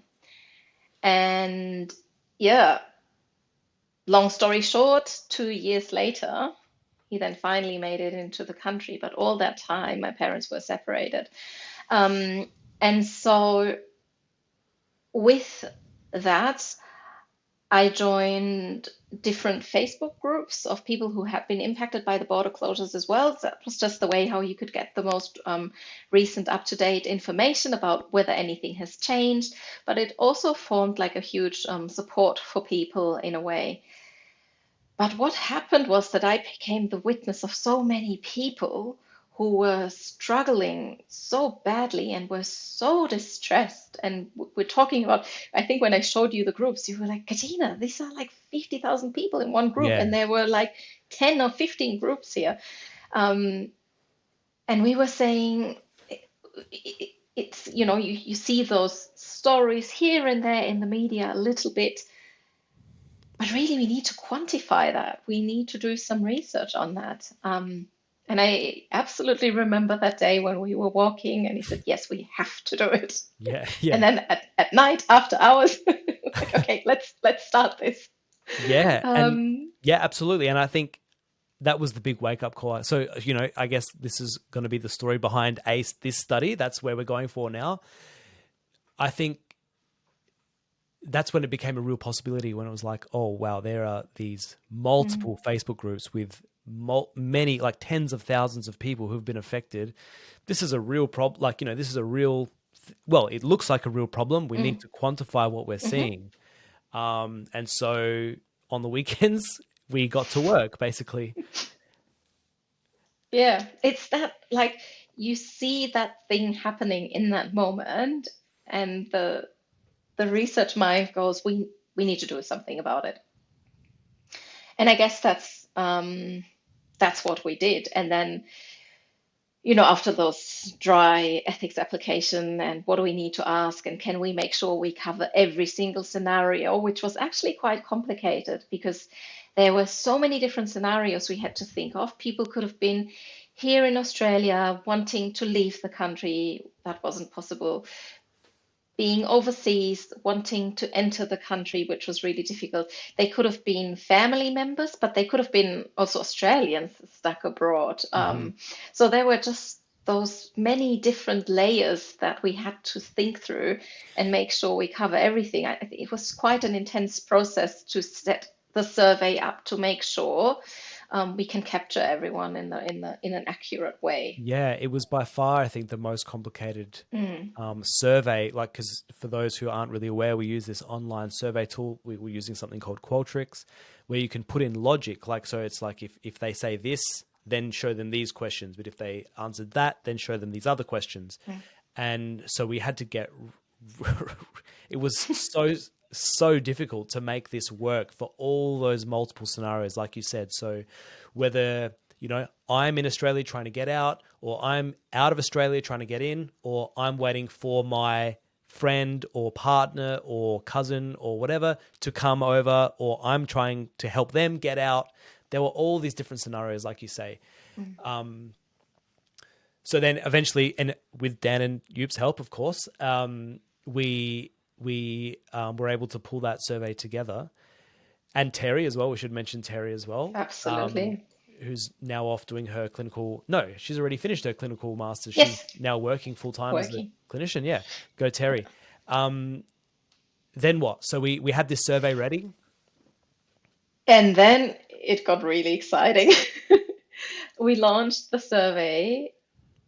And yeah, long story short, 2 years later, he then finally made it into the country. But all that time, my parents were separated. Um, and so with that, I joined different Facebook groups of people who had been impacted by the border closures as well. So that was just the way how you could get the most recent up-to-date information about whether anything has changed. But it also formed like a huge support for people in a way. But what happened was that I became the witness of so many people who were struggling so badly and were so distressed. And we're talking about, I think when I showed you the groups, you were like, Katina, these are like 50,000 people in one group. Yeah. And there were like 10 or 15 groups here. Um, and we were saying, it's, you see those stories here and there in the media a little bit, but really, we need to quantify that. We need to do some research on that. And I absolutely remember that day when we were walking, and he said, "Yes, we have to do it." Yeah. And Yeah. then at night, after hours, like, okay, let's start this. Yeah. And Um, yeah, absolutely. And I think that was the big wake up call. So, I guess this is going to be the story behind this study. That's where we're going for now. I think that's when it became a real possibility, when it was like, oh, wow, there are these mm, multiple Facebook groups with many, like tens of thousands of people who've been affected. This is a real problem. Like, this is a real, well, it looks like a real problem. We need mm, to quantify what we're mhm. seeing. And so on the weekends, we got to work basically. Yeah, it's that like you see that thing happening in that moment, and the research mind goes, we need to do something about it. And I guess that's what we did. And then, after those dry ethics application and what do we need to ask and can we make sure we cover every single scenario, which was actually quite complicated because there were so many different scenarios we had to think of. People could have been here in Australia wanting to leave the country. That wasn't possible, being overseas, wanting to enter the country, which was really difficult. They could have been family members, but they could have been also Australians stuck abroad. Hmm. So there were just those many different layers that we had to think through and make sure we cover everything. I think it was quite an intense process to set the survey up to make sure we can capture everyone in an accurate way. Yeah, it was by far, I think, the most complicated Mm, survey. Like, because for those who aren't really aware, we use this online survey tool. We're using something called Qualtrics, where you can put in logic. Like, so it's like if they say this, then show them these questions. But if they answered that, then show them these other questions. mm, And so we had to get. It was so difficult to make this work for all those multiple scenarios, like you said. So whether I'm in Australia trying to get out, or I'm out of Australia trying to get in, or I'm waiting for my friend or partner or cousin or whatever to come over, or I'm trying to help them get out. There were all these different scenarios, like you say. mm. So then eventually, and with Dan and Youp's help, of course, we were able to pull that survey together, and Terry as well. We should mention Terry as well. Absolutely. who's now off doing her clinical. No, she's already finished her clinical master's. She's Yes, now working full time as a working. clinician. Yeah, go Terry. Then what? So we had this survey ready. And then it got really exciting. We launched the survey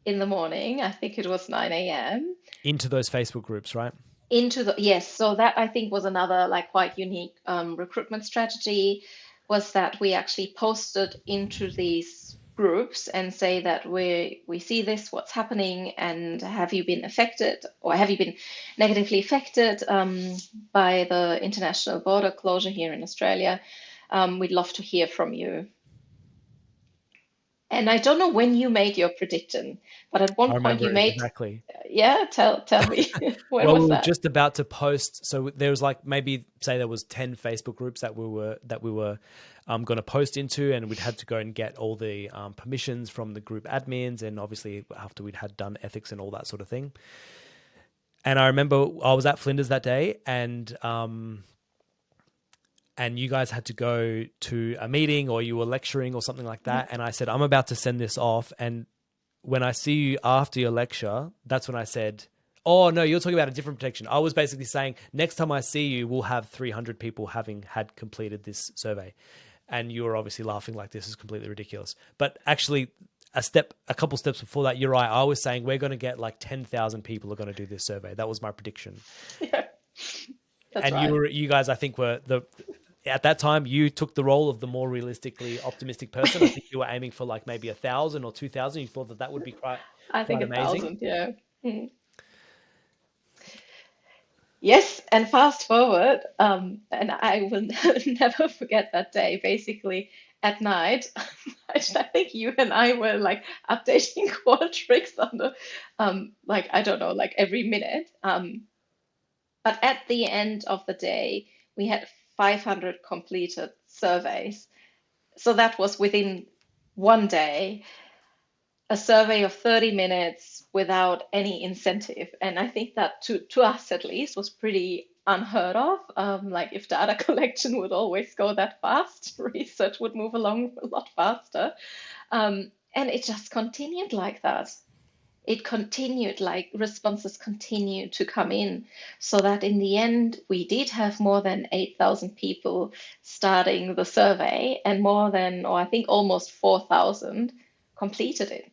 in the morning. I think it was 9 a.m. Into those Facebook groups, right? Into the, yes, so that I think was another like quite unique recruitment strategy, was that we actually posted into these groups and say that we see this, what's happening, and have you been affected or have you been negatively affected by the international border closure here in Australia? We'd love to hear from you. And I don't know when you made your prediction, but at I one point remember you it made, exactly. yeah, tell me, when Well, we was were that? just about to post. So there was like maybe say there was 10 Facebook groups that we were going to post into, and we'd had to go and get all the permissions from the group admins, and obviously after we'd had done ethics and all that sort of thing. And I remember I was at Flinders that day, and you guys had to go to a meeting or you were lecturing or something like that. And I said, I'm about to send this off. And when I see you after your lecture, that's when I said, oh, no, you're talking about a different protection. I was basically saying, next time I see you, we'll have 300 people having had completed this survey. And you were obviously laughing like this is completely ridiculous. But actually, a couple steps before that, you're right. I was saying we're going to get like 10,000 people are going to do this survey. That was my prediction. Yeah, that's And right. you guys, I think at that time, you took the role of the more realistically optimistic person. I think you were aiming for like maybe 1,000 or 2,000. You thought that that would be I think quite a amazing. thousand, yeah. Mm. Yes, and fast forward, and I will never forget that day. Basically, at night, I think you and I were like updating Qualtrics on the, like I don't know, like every minute. But at the end of the day, we had 500 completed surveys. So that was within one day, a survey of 30 minutes without any incentive. And I think that to us at least was pretty unheard of. Like if data collection would always go that fast, research would move along a lot faster. And it just continued like that. It continued, like responses continued to come in, so that in the end, we did have more than 8,000 people starting the survey and more than, or I think almost 4,000 completed it.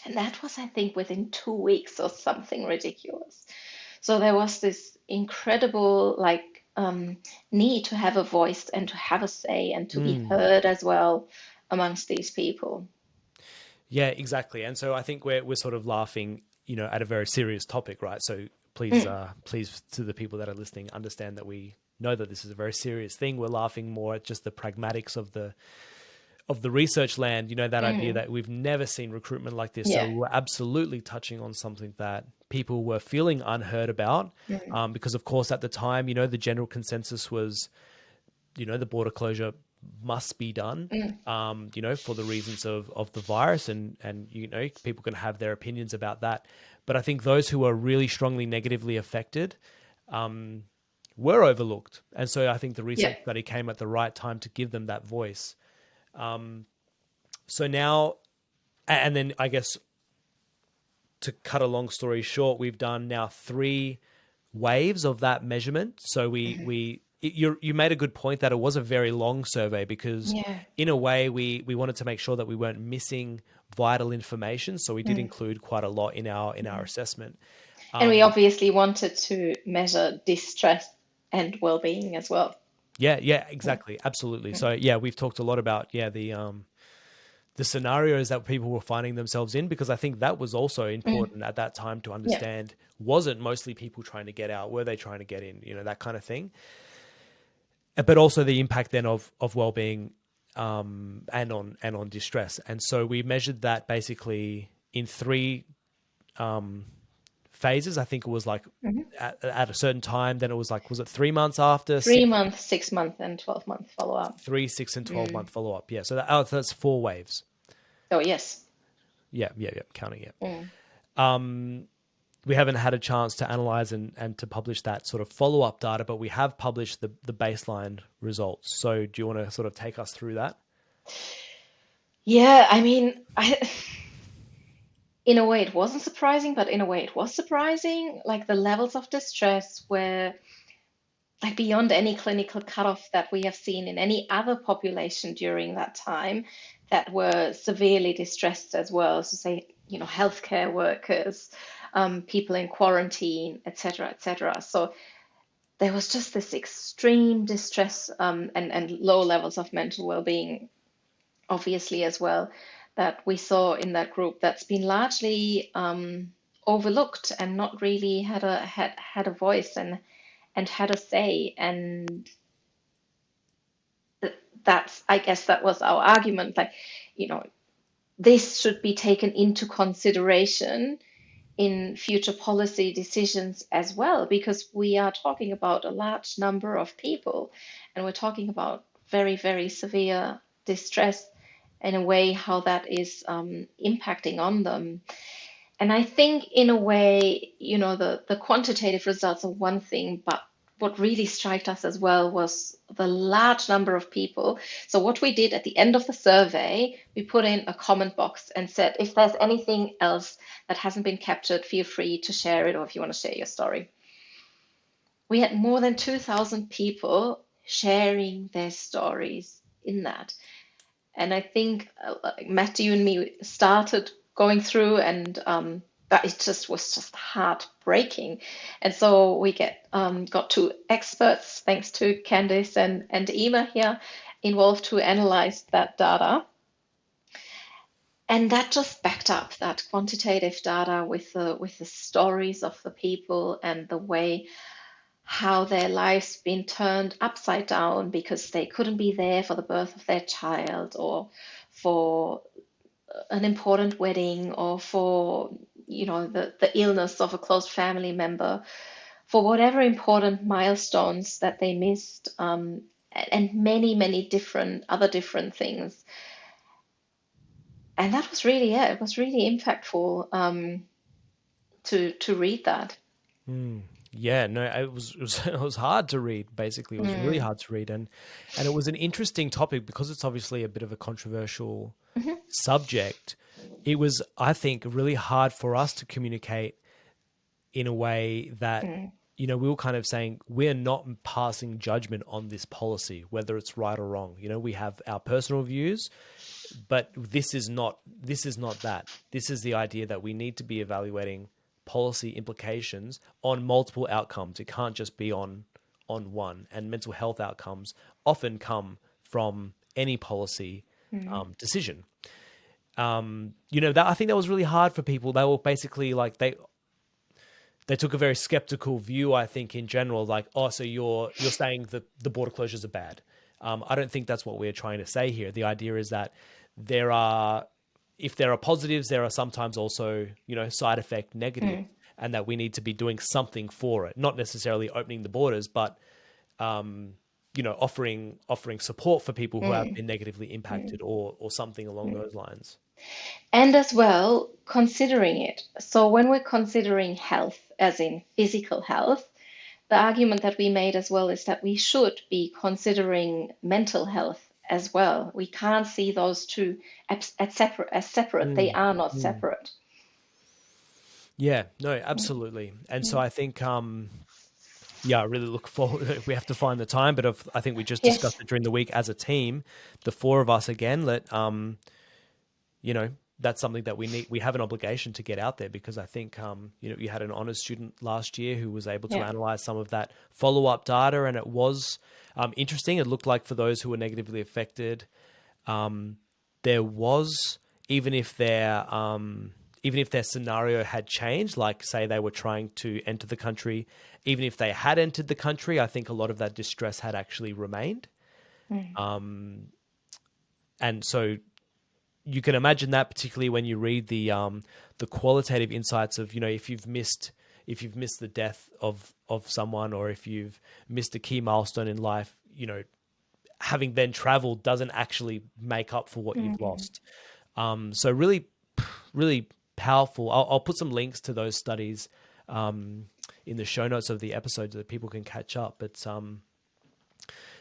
And that was, I think, within 2 weeks or something ridiculous. So there was this incredible, like, need to have a voice and to have a say and to be Mm. heard as well amongst these people. Yeah, exactly. And so I think we're sort of laughing, at a very serious topic, right? So please, Mm, please, to the people that are listening, understand that we know that this is a very serious thing. We're laughing more at just the pragmatics of the research land, that idea mm, that we've never seen recruitment like this. So yeah. we're absolutely touching on something that people were feeling unheard about, Mm, because, of course, at the time, the general consensus was, the border closure must be done, mm, for the reasons of the virus, and people can have their opinions about that. But I think those who are really strongly negatively affected were overlooked. And so I think the yeah. research study came at the right time to give them that voice. So now, and then I guess to cut a long story short, we've done now 3 waves of that measurement. So you made a good point that it was a very long survey because Yeah. in a way we wanted to make sure that we weren't missing vital information. So we did Mm. include quite a lot in our assessment. And we Um, obviously wanted to measure distress and well-being as well. yeah, Mm, exactly. Absolutely. mm, So yeah, we've talked a lot about, the scenarios that people were finding themselves in, because I think that was also mm. important at that time to Yeah, understand, was it mostly people trying to get out? Were they trying to get in? That kind of thing. But also the impact then of well-being, and on distress. And so we measured that basically in 3 phases. I think it was like mhm. at a certain time, then it was like, was it 3 months after, 3 month, 6 month, and 12-month follow-up. 3, 6, and 12 Mm. month follow-up? Yeah. So that's 4 waves. Oh, yes. Yeah. Yeah. Yeah. Counting it. Mm. We haven't had a chance to analyze and to publish that sort of follow-up data, but we have published the baseline results. So do you want to sort of take us through that? Yeah, I mean, in a way it wasn't surprising, but in a way it was surprising. Like the levels of distress were like beyond any clinical cutoff that we have seen in any other population during that time that were severely distressed as well. So say, healthcare workers, people in quarantine, etc., etc. So there was just this extreme distress, and low levels of mental well-being, obviously as well, that we saw in that group that's been largely overlooked and not really had a voice and had a say. And that's, I guess that was our argument, like, you know this should be taken into consideration in future policy decisions as well, because we are talking about a large number of people, and we're talking about very, very severe distress, in a way how that is impacting on them. And I think, in a way, the quantitative results are one thing, but what really struck us as well was the large number of people. So, what we did at the end of the survey, we put in a comment box and said, if there's anything else that hasn't been captured, feel free to share it, or if you want to share your story. We had more than 2,000 people sharing their stories in that. And I think, like Matthew and me started going through, and that it just was just heartbreaking. And so we got two experts, thanks to Candice and Ema here, involved to analyze that data. And that just backed up that quantitative data with the stories of the people, and the way how their lives been turned upside down because they couldn't be there for the birth of their child, or for an important wedding, or for the illness of a close family member, for whatever important milestones that they missed, and many, many different things. And that was really, yeah, it was really impactful, to read that. Yeah, no, it was hard to read. Basically, it was really Mm. hard to read, and it was an interesting topic because it's obviously a bit of a controversial Mhm. subject. It was, I think, really hard for us to communicate in a way that, Mm. we were kind of saying we're not passing judgment on this policy, whether it's right or wrong. We have our personal views, but this is not that. This is the idea that we need to be evaluating policy implications on multiple outcomes. It can't just be on one. And mental health outcomes often come from any policy Mm. decision. That I think that was really hard for people. They were basically like they took a very skeptical view, I think, in general, like, oh, so you're saying that the border closures are bad. I don't think that's what we're trying to say here. The idea is that there are, if there are positives, there are sometimes also, side effect negatives, Mm. and that we need to be doing something for it. Not necessarily opening the borders, but offering support for people who have Mm. been negatively impacted, or something along Mm. those lines. And as well, considering it. So, when we're considering health, as in physical health, the argument that we made as well is that we should be considering mental health as well. We can't see those two as separate. They Mm, are not mm. separate. Yeah, no, absolutely. And so Mm. I think, yeah, I really look forward. We have to find the time, but I think we just discussed Yes. it during the week as a team, the four of us again. You know, that's something that we need. We have an obligation to get out there because I think, you had an honors student last year who was able to Yeah. analyze some of that follow up data, and it was interesting. It looked like for those who were negatively affected, um, there was, even if their scenario had changed, like say they were trying to enter the country, even if they had entered the country, I think a lot of that distress had actually remained. Mm. And so you can imagine that, particularly when you read the qualitative insights of, if you've missed the death of someone, or if you've missed a key milestone in life, having then traveled doesn't actually make up for what you've Mm. lost. So really, really powerful. I'll put some links to those studies in the show notes of the episode so that people can catch up. But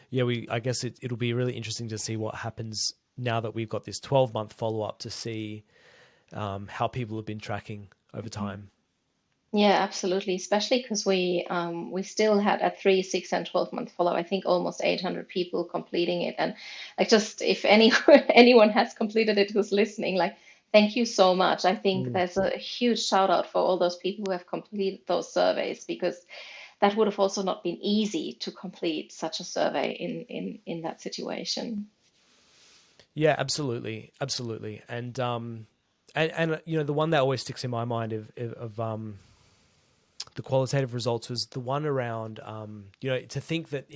yeah, I guess it'll be really interesting to see what happens now that we've got this 12-month follow-up to see how people have been tracking over time. Yeah, absolutely. Especially because we still had a 3, 6, and 12-month follow. I think almost 800 people completing it, and like just if any anyone has completed it who's listening, like thank you so much. I think Mm. there's a huge shout out for all those people who have completed those surveys because that would have also not been easy to complete such a survey in that situation. Yeah, absolutely, absolutely, and you know the one that always sticks in my mind of the qualitative results was the one around you know, to think that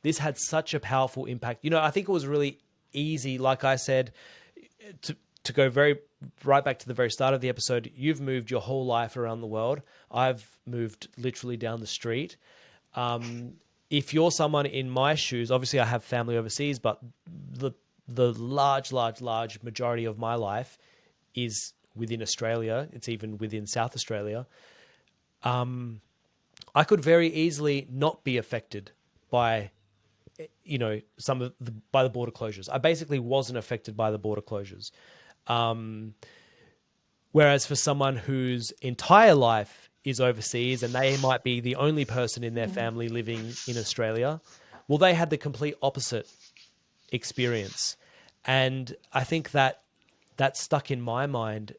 this had such a powerful impact. You know, I think it was really easy, like I said, to go very right back to the very start of the episode. You've moved your whole life around the world. I've moved literally down the street. If you're someone in my shoes, obviously I have family overseas, but the large majority of my life is within Australia. It's even within South Australia. I could very easily not be affected by, you know, some of the by the border closures. I basically wasn't affected by the border closures. Whereas for someone whose entire life is overseas and they might be the only person in their family living in Australia, well, they had the complete opposite experience. And I think that stuck in my mind.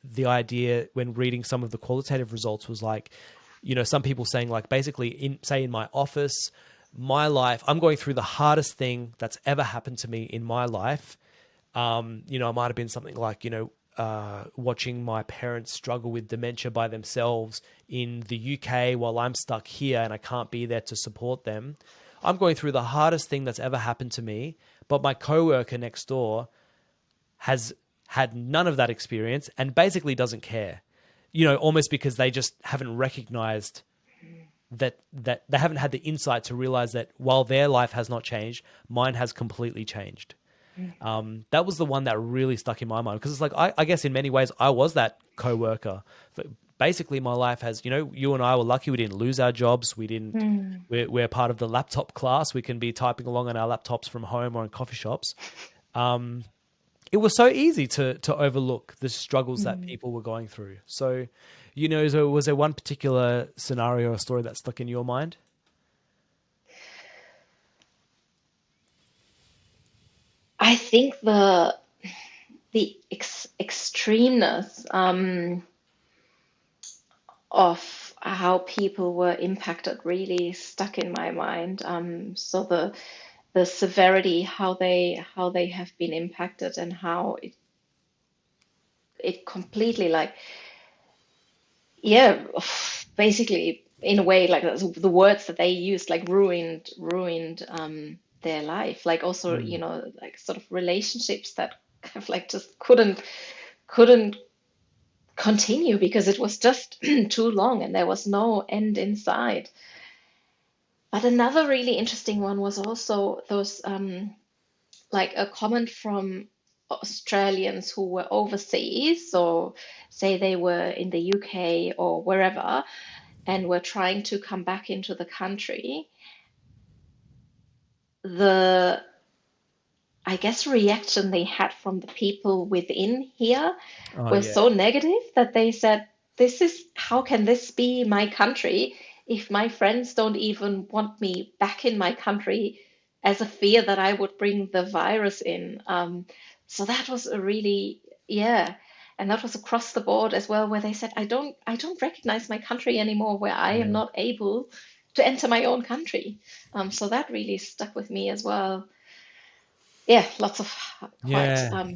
The idea when reading some of the qualitative results was like, you know, some people saying like basically in my office, my life, I'm going through the hardest thing that's ever happened to me in my life. You know, it might have been something like, you know, watching my parents struggle with dementia by themselves in the UK while I'm stuck here and I can't be there to support them. I'm going through the hardest thing that's ever happened to me, but my coworker next door has had none of that experience and basically doesn't care. You know, almost because they just haven't recognized that they haven't had the insight to realize that while their life has not changed, mine has completely changed. That was the one that really stuck in my mind because it's like I guess in many ways I was that coworker. But basically, my life has, you know, you and I were lucky we didn't lose our jobs. We didn't. Hmm. We're part of the laptop class. We can be typing along on our laptops from home or in coffee shops. It was so easy to overlook the struggles that Hmm. people were going through. So, you know, so was there one particular scenario or story that stuck in your mind? I think the extremeness of how people were impacted really stuck in my mind. So the severity, how they have been impacted, and how it completely like yeah, basically in a way like the words that they used like ruined their life. Like also Mm. like sort of relationships that kind of like just couldn't continue because it was just too long and there was no end in sight. But another really interesting one was also those like a comment from Australians who were overseas, so say they were in the UK or wherever, and were trying to come back into the country. The I guess reaction they had from the people within here Oh were yeah, so negative that they said, "This is how can this be my country if my friends don't even want me back in my country as a fear that I would bring the virus in?" So that was a really, yeah, and that was across the board as well, where they said, I don't recognize my country anymore, where I am yeah, not able to enter my own country. So that really stuck with me as well. Yeah, lots of quite yeah, yeah,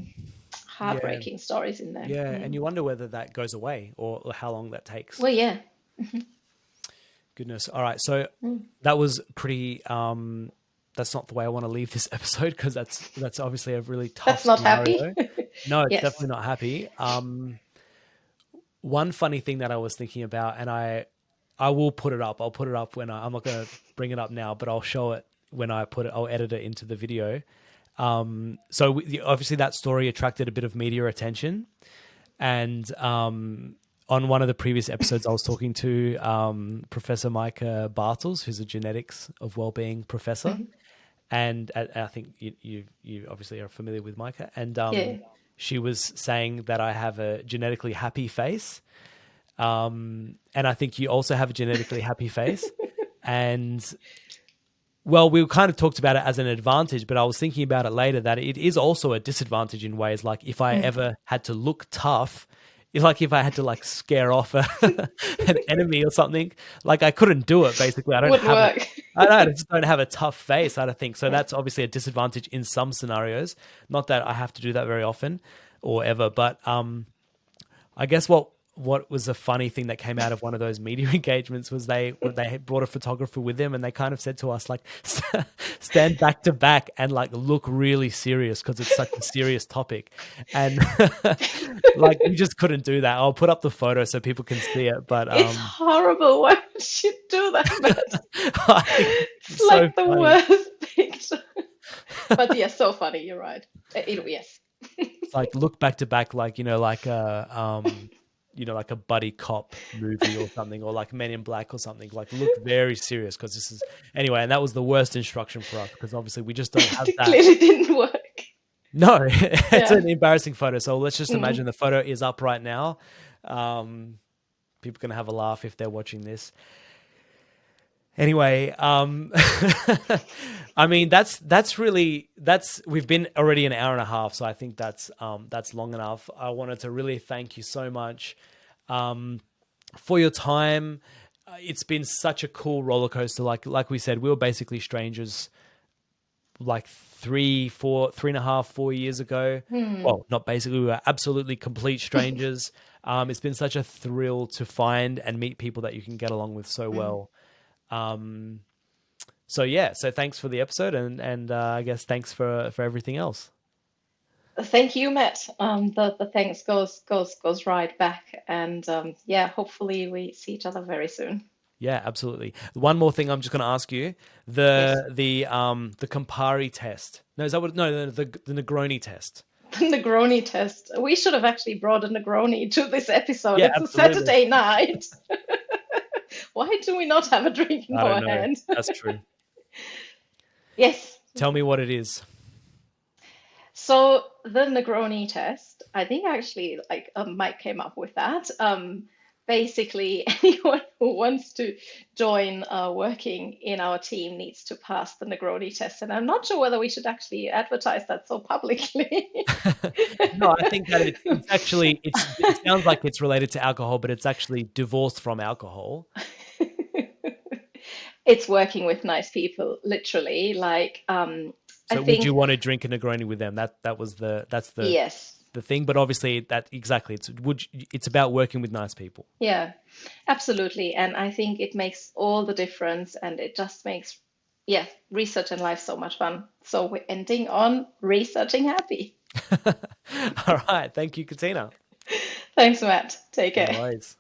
heartbreaking stories in there. yeah. And Mm. you wonder whether that goes away or how long that takes. Well, yeah. Goodness. All right. So Mm. that was pretty. That's not the way I want to leave this episode because that's obviously a really tough That's not happy. scenario. No, it's Yes. definitely not happy. One funny thing that I was thinking about, and I will put it up. I'll put it up when I'm not going to bring it up now, but I'll show it when I put it. I'll edit it into the video. Obviously that story attracted a bit of media attention, and on one of the previous episodes, I was talking to Professor Micah Bartels, who's a genetics of wellbeing professor, Mhm. and I think you obviously are familiar with Micah, and Yeah. she was saying that I have a genetically happy face, and I think you also have a genetically happy face, and well, we kind of talked about it as an advantage, but I was thinking about it later that it is also a disadvantage in ways. Like if I Mm. ever had to look tough, it's like if I had to like scare off an enemy or something, like I couldn't do it. Basically, Wouldn't work. I just don't have a tough face. I don't think so. Yeah. That's obviously a disadvantage in some scenarios. Not that I have to do that very often or ever, but I guess what was a funny thing that came out of one of those media engagements was they had brought a photographer with them and they kind of said to us like stand back to back and like look really serious because it's such a serious topic, and like we just couldn't do that. I'll put up the photo so people can see it, but It's horrible. Why would you do that, Matt? I think It's it's so like the funny. worst picture. But yeah, so funny. You're right. Yes. It's like look back to back, like like like a buddy cop movie or something, or like Men in Black or something. Like look very serious because this is anyway. And that was the worst instruction for us because obviously we just don't have It that. clearly didn't work. No, it's Yeah. an embarrassing photo. So let's just Mm. imagine the photo is up right now. People are gonna have a laugh if they're watching this. Anyway, I mean that's we've been already an hour and a half, so I think that's long enough. I wanted to really thank you so much for your time. It's been such a cool roller coaster. Like we said, we were basically strangers like 3.5, 4 years ago. Hmm. Well, not basically, we were absolutely complete strangers. It's been such a thrill to find and meet people that you can get along with so Mm. well. So yeah, so thanks for the episode, and I guess thanks for everything else. Thank you, Matt. The thanks goes right back, and yeah, hopefully we see each other very soon. Yeah, absolutely. One more thing, I'm just going to ask you Yes. the Campari test. No, is that what? No, the Negroni test. The Negroni test. We should have actually brought a Negroni to this episode. Yeah, It's a absolutely. Saturday night. Why do we not have a drink in I don't our know. hand? That's true. Yes. Tell me what it is. So the Negroni test, I think actually like Mike came up with that. Basically, anyone who wants to join working in our team needs to pass the Negroni test, and I'm not sure whether we should actually advertise that so publicly. No, I think that it's actually it sounds like it's related to alcohol, but it's actually divorced from alcohol. It's working with nice people, literally. Like, I So would you think, want to drink a Negroni with them? That's yes, the thing. But obviously, that exactly it's about working with nice people. yeah, absolutely. And I think it makes all the difference, and it just makes, yeah, research and life so much fun. So we're ending on researching happy. All right, thank you, Katina. Thanks, Matt. Take No care. worries.